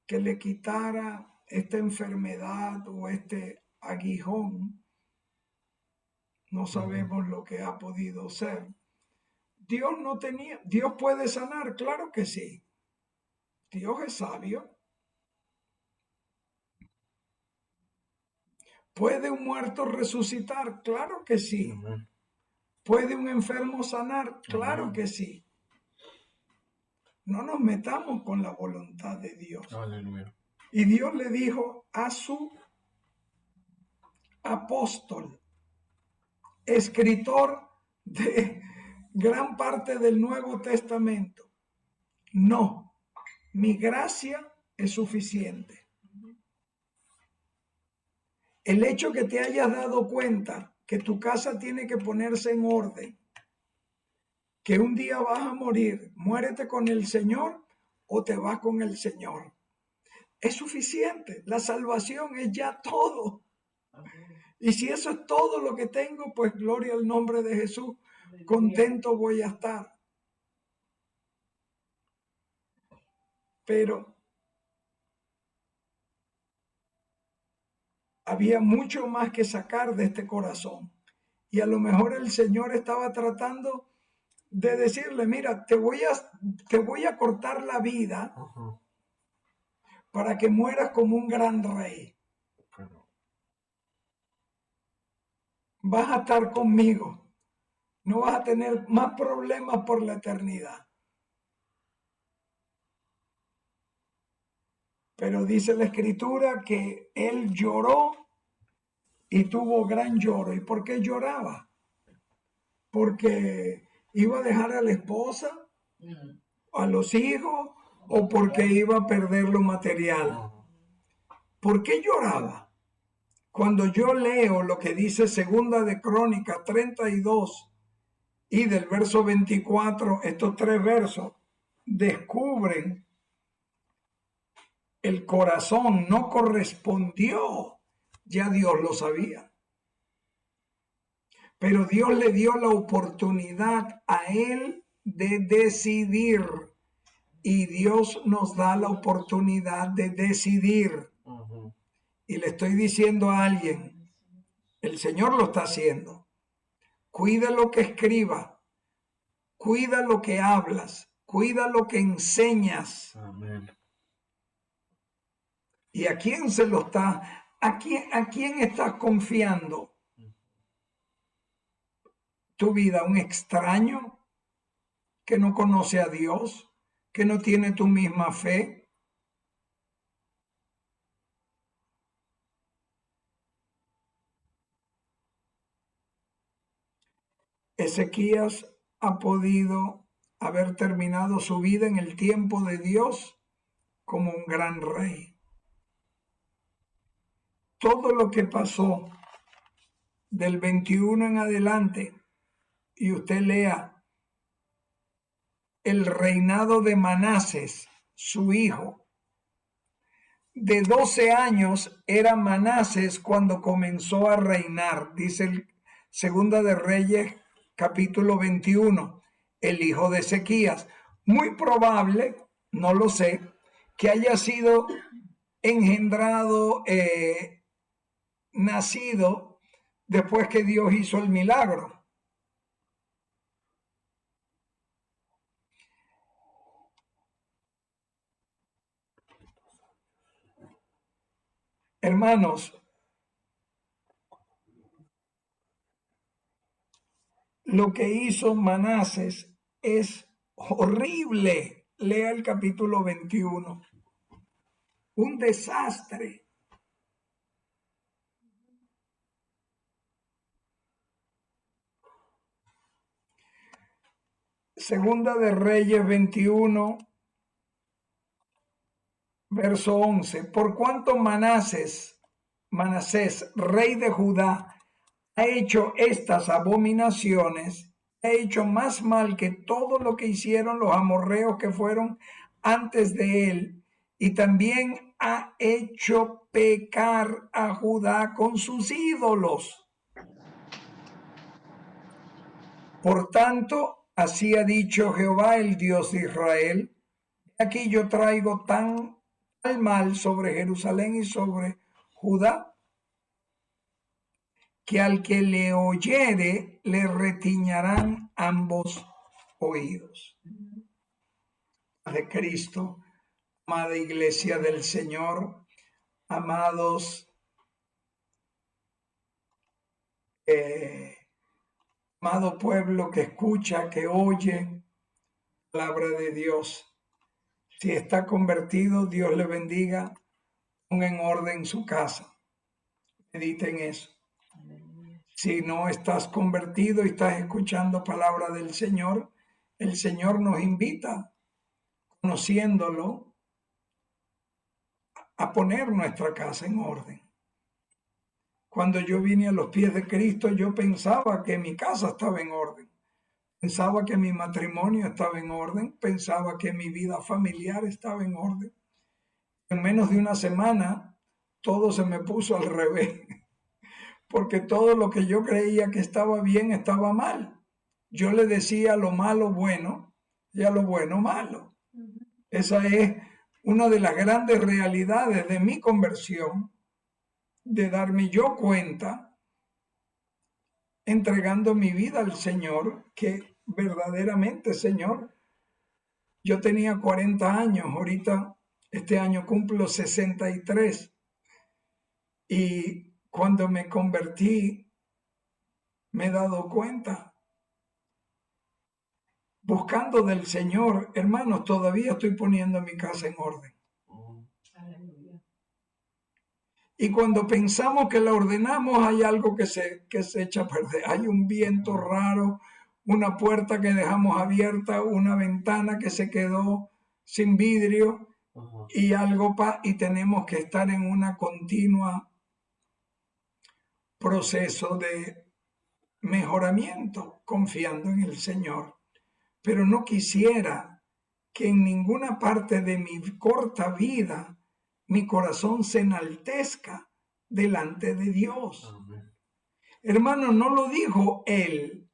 S2: que le quitara esta enfermedad o este aguijón, no sabemos lo que ha podido ser. Dios puede sanar, claro que sí. Dios es sabio. ¿Puede un muerto resucitar? Claro que sí. Amén. ¿Puede un enfermo sanar? Claro Amén. Que sí. No nos metamos con la voluntad de Dios.
S1: Aleluya.
S2: Y Dios le dijo a su apóstol, escritor de gran parte del Nuevo Testamento, no, mi gracia es suficiente. El hecho que te hayas dado cuenta que tu casa tiene que ponerse en orden, que un día vas a morir, muérete con el Señor o te vas con el Señor. Es suficiente. La salvación es ya todo. Y si eso es todo lo que tengo, pues gloria al nombre de Jesús. Contento voy a estar. Pero había mucho más que sacar de este corazón. Y a lo mejor el Señor estaba tratando de decirle, mira, te voy a cortar la vida para que mueras como un gran rey. Vas a estar conmigo. No vas a tener más problemas por la eternidad. Pero dice la Escritura que él lloró y tuvo gran lloro. ¿Y por qué lloraba? Porque iba a dejar a la esposa, a los hijos, o porque iba a perder lo material. ¿Por qué lloraba? Cuando yo leo lo que dice Segunda de Crónicas 32 y del verso 24, estos 3 versos descubren el corazón no correspondió, ya Dios lo sabía. Pero Dios le dio la oportunidad a él de decidir. Y Dios nos da la oportunidad de decidir. Y le estoy diciendo a alguien, el Señor lo está haciendo. Cuida lo que escribas, cuida lo que hablas, cuida lo que enseñas.
S1: Amén.
S2: ¿Y a quién se lo está? ¿A quién estás confiando tu vida? ¿Un extraño que no conoce a Dios, que no tiene tu misma fe? Ezequías ha podido haber terminado su vida en el tiempo de Dios como un gran rey. Todo lo que pasó del 21 en adelante, y usted lea el reinado de Manases, su hijo. De 12 años era Manases cuando comenzó a reinar, dice el Segunda de Reyes, capítulo 21, el hijo de Ezequías. Muy probable, no lo sé, que haya sido engendrado, nacido después que Dios hizo el milagro. Hermanos, lo que hizo Manases es horrible. Lea el capítulo 21. Un desastre. Segunda de Reyes 21, verso 11. Por cuanto Manasés, rey de Judá, ha hecho estas abominaciones, ha hecho más mal que todo lo que hicieron los amorreos que fueron antes de él, y también ha hecho pecar a Judá con sus ídolos. Por tanto, así ha dicho Jehová, el Dios de Israel: aquí yo traigo tal mal sobre Jerusalén y sobre Judá, que al que le oyere le retiñarán ambos oídos. De Cristo, amada iglesia del Señor, amados amado pueblo que escucha, que oye la palabra de Dios. Si está convertido, Dios le bendiga. Ponga en orden su casa. Medite en eso. Si no estás convertido y estás escuchando palabra del Señor, el Señor nos invita, conociéndolo, a poner nuestra casa en orden. Cuando yo vine a los pies de Cristo, yo pensaba que mi casa estaba en orden. Pensaba que mi matrimonio estaba en orden, pensaba que mi vida familiar estaba en orden. En menos de una semana, todo se me puso al revés, porque todo lo que yo creía que estaba bien estaba mal. Yo le decía a lo malo bueno y a lo bueno malo. Esa es una de las grandes realidades de mi conversión, de darme yo cuenta, entregando mi vida al Señor, que verdaderamente, Señor, yo tenía 40 años, ahorita este año cumplo 63, y cuando me convertí me he dado cuenta, buscando del Señor, hermanos, todavía estoy poniendo mi casa en orden. Y cuando pensamos que la ordenamos, hay algo que se echa a perder. Hay un viento raro, una puerta que dejamos abierta, una ventana que se quedó sin vidrio, y algo y tenemos que estar en una continua proceso de mejoramiento, confiando en el Señor. Pero no quisiera que en ninguna parte de mi corta vida mi corazón se enaltezca delante de Dios. Amén. Hermano, no lo dijo él,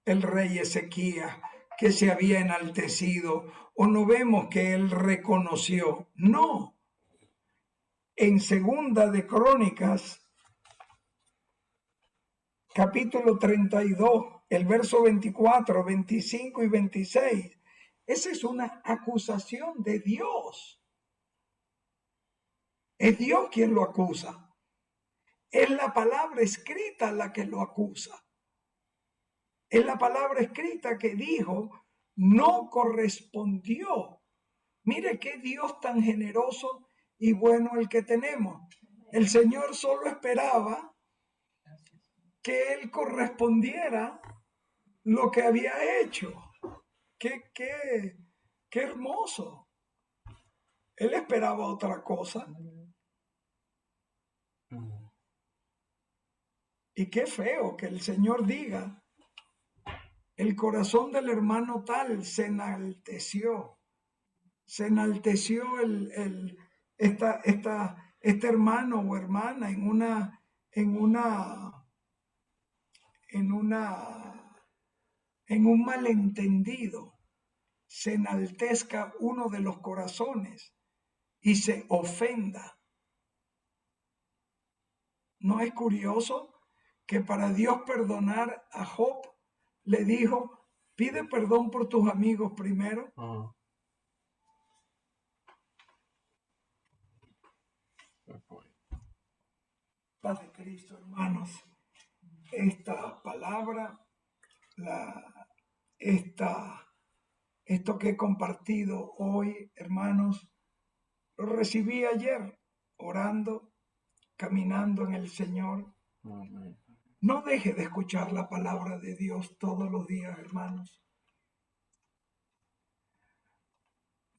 S2: el rey Ezequías, que se había enaltecido, o no vemos que él reconoció. No. En Segunda de Crónicas, capítulo 32, el verso 24, 25 y 26, esa es una acusación de Dios. Es Dios quien lo acusa. Es la palabra escrita la que lo acusa. Es la palabra escrita que dijo, no correspondió. Mire qué Dios tan generoso y bueno el que tenemos. El Señor solo esperaba que Él correspondiera lo que había hecho. Qué hermoso. Él esperaba otra cosa. Y qué feo que el Señor diga, el corazón del hermano tal se enalteció. Se enalteció este hermano o hermana en un malentendido. Se enaltezca uno de los corazones. y se ofenda. ¿No es curioso que para Dios perdonar a Job le dijo, pide perdón por tus amigos primero? Paz de Cristo, hermanos. Esta palabra, esto que he compartido hoy, hermanos, lo recibí ayer orando, caminando en el Señor.
S1: Amén.
S2: No deje de escuchar la palabra de Dios todos los días, hermanos.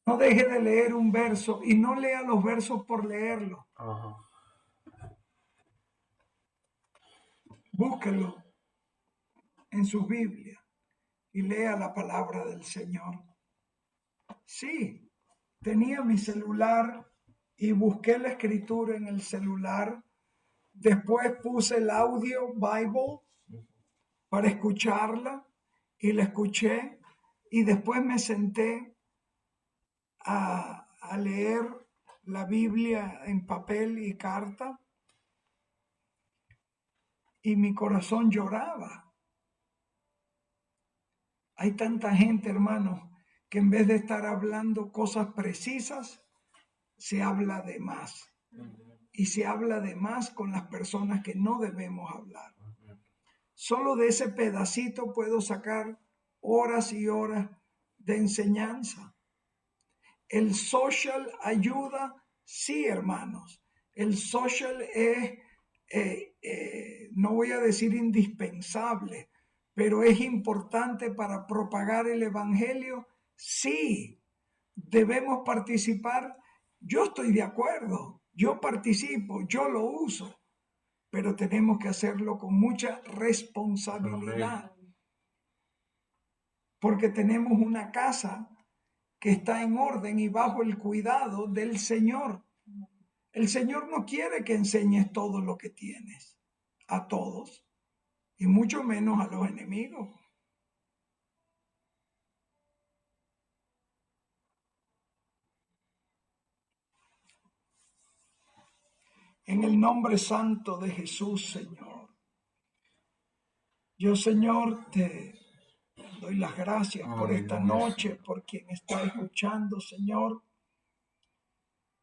S2: No deje de leer un verso y no lea los versos por leerlo. Búsquelo en su Biblia y lea la palabra del Señor. Sí, tenía mi celular y busqué la escritura en el celular. Después puse el audio Bible para escucharla y la escuché y después me senté a leer la Biblia en papel y carta y mi corazón lloraba. Hay tanta gente, hermanos, que en vez de estar hablando cosas precisas, se habla de más. Y se habla de más con las personas que no debemos hablar. Solo de ese pedacito puedo sacar horas y horas de enseñanza. El social ayuda, sí, hermanos. El social es, no voy a decir indispensable, pero es importante para propagar el evangelio, sí. Debemos participar. Yo estoy de acuerdo, yo participo, yo lo uso, pero tenemos que hacerlo con mucha responsabilidad. Porque tenemos una casa que está en orden y bajo el cuidado del Señor. El Señor no quiere que enseñes todo lo que tienes a todos, y mucho menos a los enemigos. En el nombre santo de Jesús, Señor. Yo, Señor, te doy las gracias por esta noche, por quien está escuchando, Señor.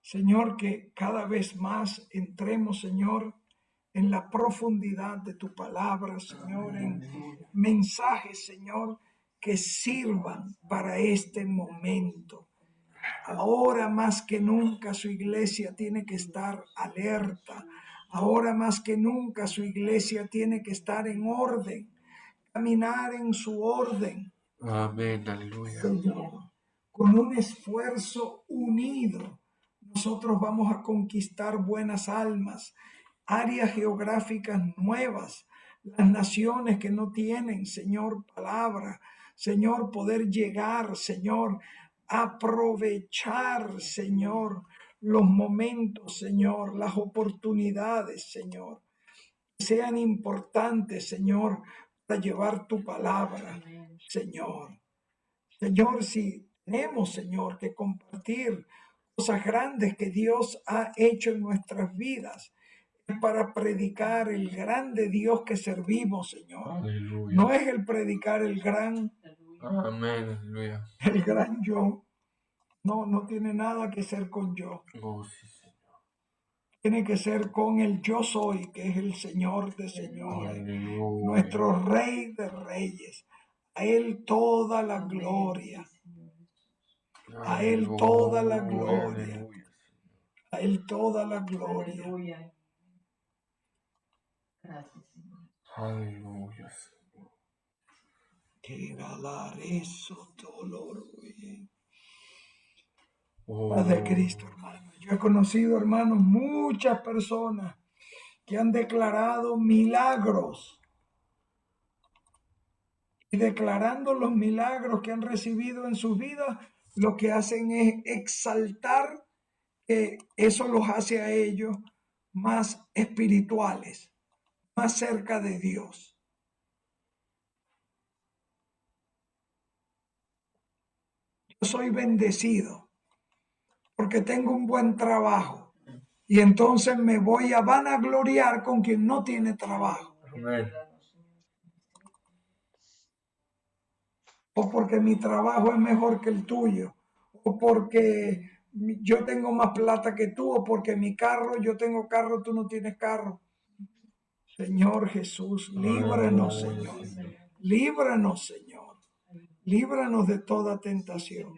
S2: Señor, que cada vez más entremos, Señor, en la profundidad de tu palabra, Señor, en mensajes, Señor, que sirvan para este momento. Ahora más que nunca su iglesia tiene que estar alerta. Ahora más que nunca su iglesia tiene que estar en orden, caminar en su orden.
S1: Amén, aleluya.
S2: Señor, con un esfuerzo unido, nosotros vamos a conquistar buenas almas, áreas geográficas nuevas, las naciones que no tienen, Señor, palabra, Señor, poder llegar, Señor, aprovechar, Señor, los momentos, Señor, las oportunidades, Señor, que sean importantes, Señor, para llevar tu palabra, Señor. Señor, si tenemos, Señor, que compartir cosas grandes que Dios ha hecho en nuestras vidas, es para predicar el grande Dios que servimos, Señor.
S1: Aleluya.
S2: No es el predicar el gran
S1: Aleluya.
S2: el gran yo. No tiene nada que ser con yo.
S1: Oh, sí, Señor.
S2: Tiene que ser con el yo soy, que es el Señor de señores,
S1: Aleluya.
S2: nuestro Rey de reyes. A Él toda la gloria. A Él toda la gloria.
S1: Aleluya.
S2: A Él toda la gloria.
S4: Aleluya. Gracias, Señor.
S1: Aleluya.
S2: Que galar eso dolor.
S1: Oh.
S2: Paz de Cristo, hermano. Yo he conocido, hermanos, muchas personas que han declarado milagros. Y declarando los milagros que han recibido en sus vidas, lo que hacen es exaltar que eso los hace a ellos más espirituales, más cerca de Dios. Yo soy bendecido porque tengo un buen trabajo. Y entonces me voy a vanagloriar con quien no tiene trabajo.
S1: Amén.
S2: O porque mi trabajo es mejor que el tuyo. O porque yo tengo más plata que tú. O porque mi carro, yo tengo carro, tú no tienes carro. Señor Jesús, líbranos, Señor. Líbranos, Señor. Líbranos de toda tentación.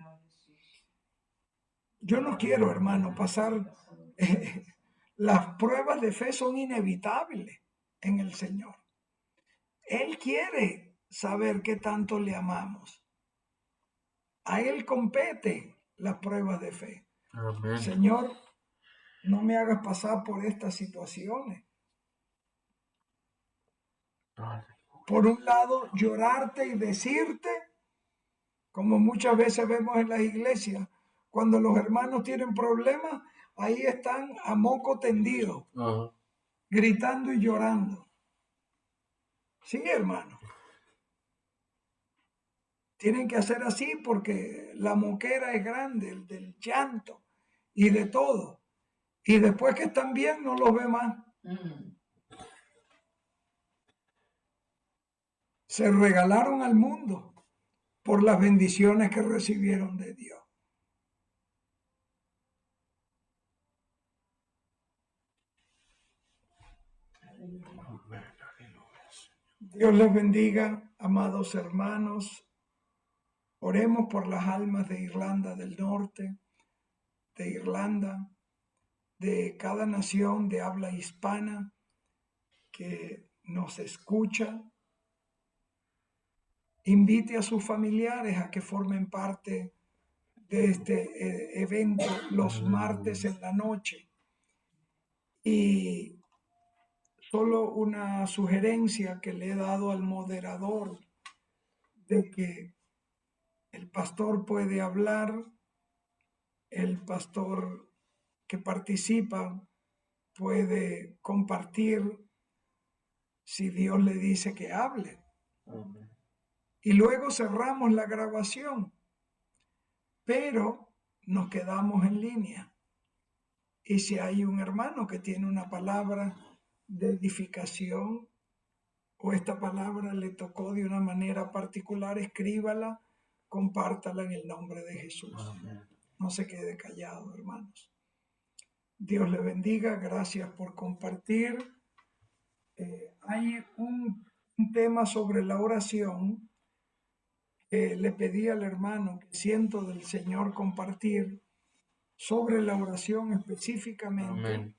S2: Yo no quiero, hermano, pasar... las pruebas de fe son inevitables en el Señor. Él quiere saber qué tanto le amamos. A Él compete las pruebas de fe.
S1: Amén.
S2: Señor, no me hagas pasar por estas situaciones. Por un lado, llorarte y decirte, como muchas veces vemos en las iglesias, cuando los hermanos tienen problemas, ahí están a moco tendido, gritando y llorando. Sí, hermano. Tienen que hacer así porque la moquera es grande, el del llanto y de todo. Y después que están bien, no los ve más. Se regalaron al mundo por las bendiciones que recibieron de Dios. Dios les bendiga, amados hermanos. Oremos por las almas de Irlanda del Norte, de Irlanda, de cada nación de habla hispana que nos escucha. Invite a sus familiares a que formen parte de este evento los martes en la noche. Y solo una sugerencia que le he dado al moderador de que el pastor puede hablar, el pastor que participa puede compartir si Dios le dice que hable. Y luego cerramos la grabación, pero nos quedamos en línea. Y si hay un hermano que tiene una palabra de edificación o esta palabra le tocó de una manera particular, escríbala, compártala en el nombre de Jesús. No se quede callado, hermanos. Dios le bendiga, gracias por compartir. Hay un tema sobre la oración que le pedí al hermano que siento del Señor compartir sobre la oración específicamente.
S1: Amén.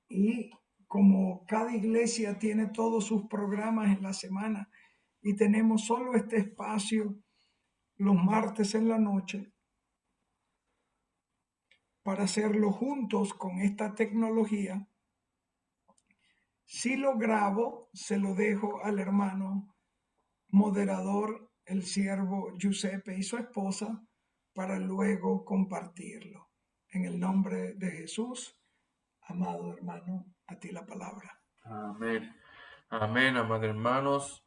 S2: Y como cada iglesia tiene todos sus programas en la semana y tenemos solo este espacio los martes en la noche para hacerlo juntos con esta tecnología, si lo grabo, se lo dejo al hermano moderador, el siervo Giuseppe y su esposa, para luego compartirlo. En el nombre de Jesús, amado hermano, a ti la palabra.
S1: Amén. Amén, amados hermanos.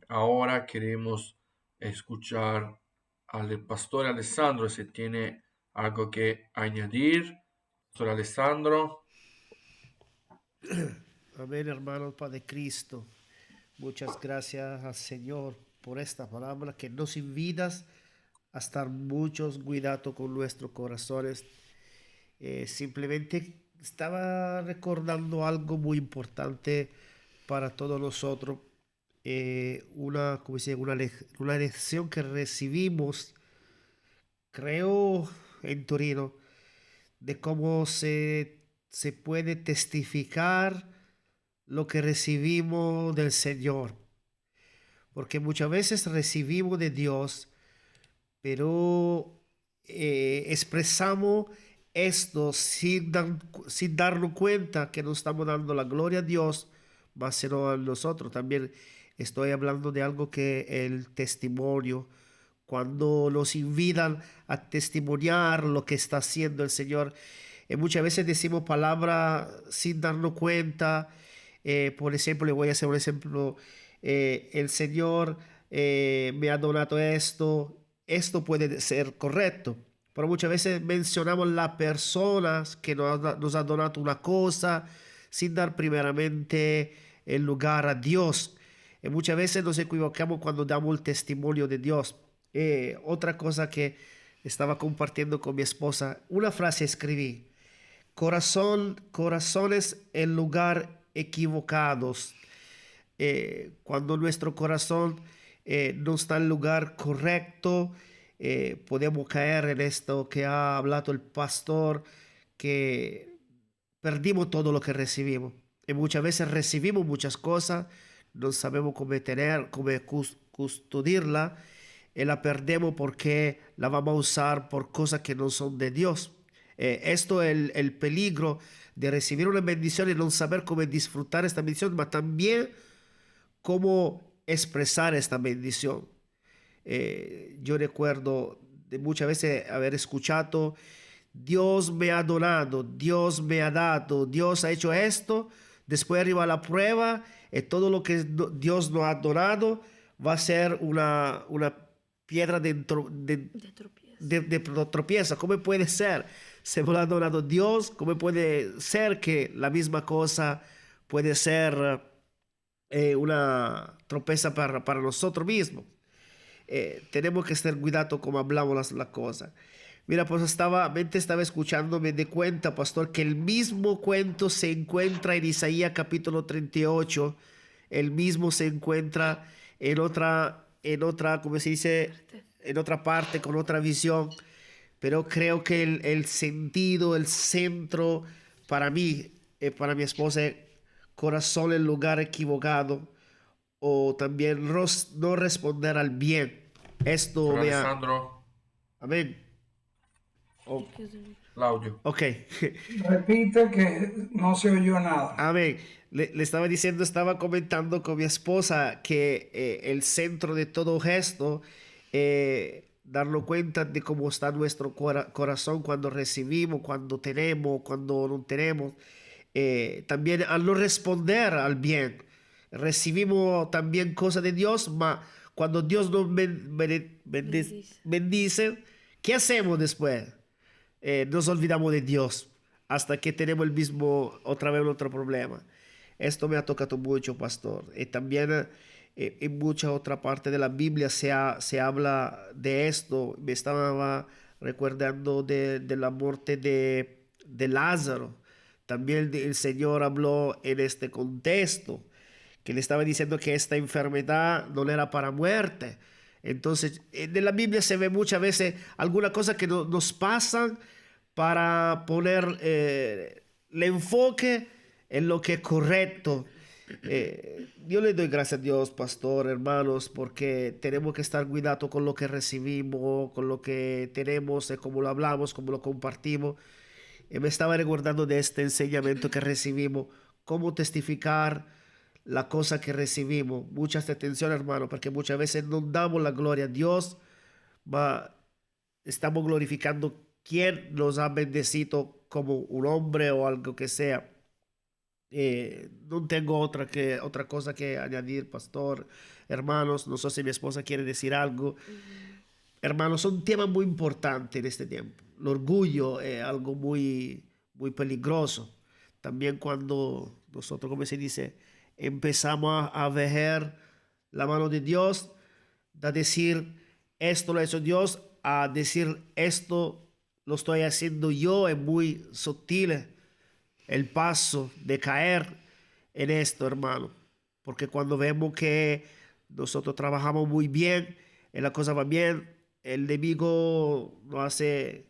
S1: Ahora queremos escuchar al pastor Alessandro si tiene algo que añadir. Pastor Alessandro.
S4: Amén, hermanos, Padre Cristo. Muchas gracias al Señor por esta palabra que nos invitas a estar muchos cuidado con nuestros corazones. Simplemente estaba recordando algo muy importante para todos nosotros. Una lección que recibimos, creo, en Torino, de cómo se puede testificar lo que recibimos del Señor. Porque muchas veces recibimos de Dios, pero expresamos esto sin darnos cuenta que no estamos dando la gloria a Dios, más sino a nosotros. También estoy hablando de algo que el testimonio, cuando nos invitan a testimoniar lo que está haciendo el Señor. Muchas veces decimos palabras sin darnos cuenta. Por ejemplo, le voy a hacer un ejemplo. El Señor me ha donado esto esto puede ser correcto. Pero muchas veces mencionamos las personas que nos han donado una cosa sin dar primeramente el lugar a Dios. Y muchas veces nos equivocamos cuando damos el testimonio de Dios. Otra cosa que estaba compartiendo con mi esposa, una frase escribí: corazones en lugar equivocados. Cuando nuestro corazón no está en el lugar correcto, podemos caer en esto que ha hablado el pastor, que perdimos todo lo que recibimos. Y muchas veces recibimos muchas cosas, no sabemos cómo tener, cómo custodiarla, y la perdemos porque la vamos a usar por cosas que no son de Dios. Esto es el peligro de recibir una bendición y no saber cómo disfrutar esta bendición, pero también cómo expresar esta bendición. Yo recuerdo de muchas veces haber escuchado: Dios me ha donado, Dios me ha dado, Dios ha hecho esto. Después arriba la prueba y todo lo que Dios nos ha donado va a ser una piedra de tropiezo. ¿Cómo puede ser? Se me lo ha donado Dios. ¿Cómo puede ser que la misma cosa puede ser una tropeza para nosotros mismos? Tenemos que tener cuidado como hablamos las cosas. Mira, pues estaba escuchando, me di cuenta, pastor, que el mismo cuento se encuentra en Isaías capítulo 38. El mismo se encuentra en otra, ¿cómo se dice? En otra parte, con otra visión. Pero creo que el sentido, el centro, para mí, para mi esposa, es corazón en lugar equivocado, o también no responder al bien. Esto
S1: Pastor
S4: me ha...
S1: Alessandro,
S4: Amén. Oh,
S1: l'audio.
S4: ok.
S2: Repite que no se oyó nada.
S4: Amén. Le estaba diciendo, estaba comentando con mi esposa que el centro de todo esto, darnos cuenta de cómo está nuestro corazón cuando recibimos, cuando tenemos, cuando no tenemos. También al no responder al bien, recibimos también cosas de Dios, pero cuando Dios nos bendice, ¿qué hacemos después? Nos olvidamos de Dios hasta que tenemos el mismo, otra vez otro problema. Esto me ha tocado mucho, pastor. Y también en mucha otra parte de la Biblia se habla de esto. Me estaba recordando de la muerte de Lázaro. También el Señor habló en este contexto, que le estaba diciendo que esta enfermedad no era para muerte. Entonces, en la Biblia se ve muchas veces alguna cosa que nos pasan para poner el enfoque en lo que es correcto. Yo le doy gracias a Dios, pastor, hermanos, porque tenemos que estar cuidados con lo que recibimos, con lo que tenemos, cómo lo hablamos, cómo lo compartimos. Me estaba recordando de este enseñamiento que recibimos, cómo testificar la cosa que recibimos. Mucha atención, hermano, porque muchas veces no damos la gloria a Dios, estamos glorificando quien nos ha bendecido como un hombre o algo que sea. No tengo otra cosa que añadir, pastor, hermanos. No sé si mi esposa quiere decir algo. Hermanos, son temas muy importantes en este tiempo. El orgullo es algo muy, muy peligroso. También cuando nosotros, como se dice, empezamos a ver la mano de Dios, a decir esto lo ha hecho Dios, a decir esto lo estoy haciendo yo, es muy sutil el paso de caer en esto, hermano. Porque cuando vemos que nosotros trabajamos muy bien, la cosa va bien, el enemigo lo hace,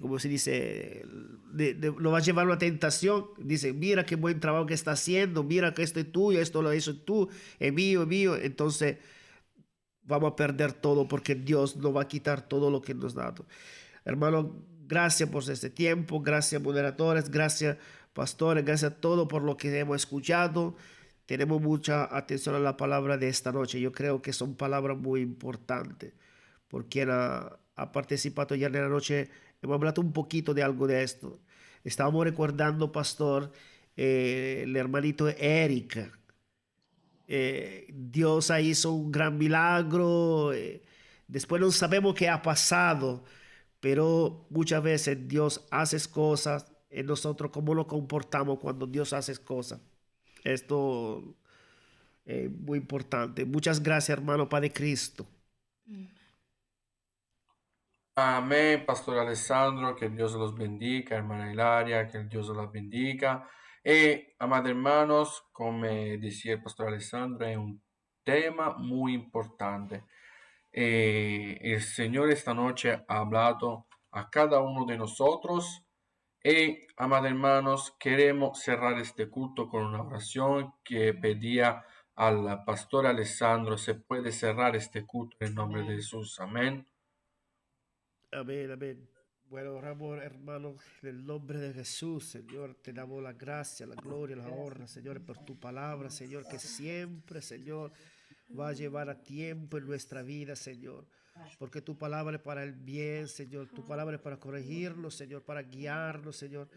S4: como se dice, lo va a llevar a una tentación. Dice, mira qué buen trabajo que está haciendo, mira que esto es tuyo, esto lo hizo tú, es mío, es mío. Entonces vamos a perder todo porque Dios nos va a quitar todo lo que nos ha dado. Hermano, gracias por este tiempo, gracias moderadores, gracias pastores, gracias a todos por lo que hemos escuchado. Tenemos mucha atención a la palabra de esta noche. Yo creo que son palabras muy importantes. Por quien ha participado ya en la noche, hemos hablado un poquito de algo de esto. Estábamos recordando, pastor, el hermanito Erika. Dios hizo un gran milagro. Después no sabemos qué ha pasado, pero muchas veces Dios hace cosas en nosotros, cómo nos comportamos cuando Dios hace cosas. Esto es muy importante. Muchas gracias, hermano Padre Cristo.
S1: Amén, Pastor Alessandro, que Dios los bendiga, hermana Hilaria, que Dios los bendiga. Amados hermanos, como decía el Pastor Alessandro, es un tema muy importante. El Señor esta noche ha hablado a cada uno de nosotros. Amados hermanos, queremos cerrar este culto con una oración que pedía al Pastor Alessandro. Se puede cerrar este culto en el nombre de Jesús. Amén.
S4: Amén, amén. Bueno, oramos, hermanos, en el nombre de Jesús, Señor, te damos la gracia, la gloria, la honra, Señor, por tu palabra, Señor, que siempre, Señor, va a llevar a tiempo en nuestra vida, Señor. Porque tu palabra es para el bien, Señor. Tu palabra es para corregirnos, Señor, para guiarnos, Señor.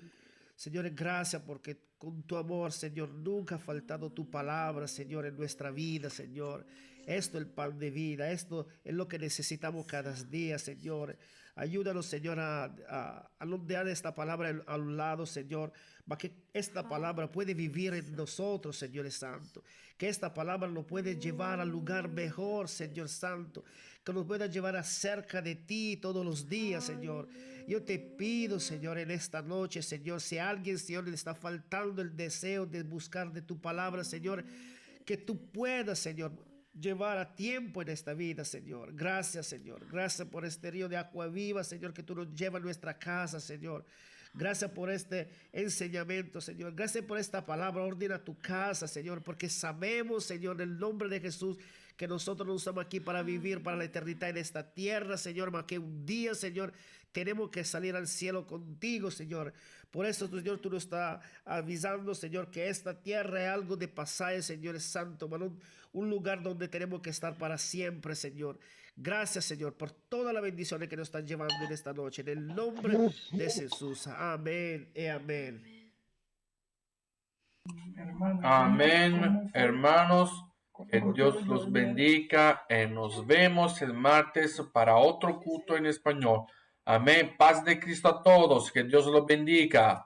S4: Señor, gracias porque con tu amor, Señor, nunca ha faltado tu palabra, Señor, en nuestra vida, Señor. Esto es el pan de vida, esto es lo que necesitamos cada día, Señor. Ayúdanos, Señor, a no dejar esta palabra a un lado, Señor, para que esta palabra puede vivir en nosotros, Señor Santo. Que esta palabra nos puede llevar al lugar mejor, Señor Santo. Que nos pueda llevar acerca de ti todos los días, Señor. Yo te pido, Señor, en esta noche, Señor, si a alguien, Señor, le está faltando el deseo de buscar de tu palabra, Señor, que tú puedas, Señor, llevar a tiempo en esta vida, Señor. Gracias, Señor. Gracias por este río de agua viva, Señor, que tú nos llevas a nuestra casa, Señor. Gracias por este enseñamiento, Señor. Gracias por esta palabra. Ordena tu casa, Señor, porque sabemos, Señor, en el nombre de Jesús, que nosotros no estamos aquí para vivir para la eternidad en esta tierra, Señor, más que un día, Señor, tenemos que salir al cielo contigo, Señor. Por eso, Señor, tú nos estás avisando, Señor, que esta tierra es algo de pasaje, Señor Santo, un lugar donde tenemos que estar para siempre, Señor. Gracias, Señor, por todas las bendiciones que nos están llevando en esta noche. En el nombre de Jesús. Amén y amén.
S1: Amén, hermanos. Que Dios los bendiga. Nos vemos el martes para otro culto en español. Amén. Paz de Cristo a todos. Que Dios los bendiga.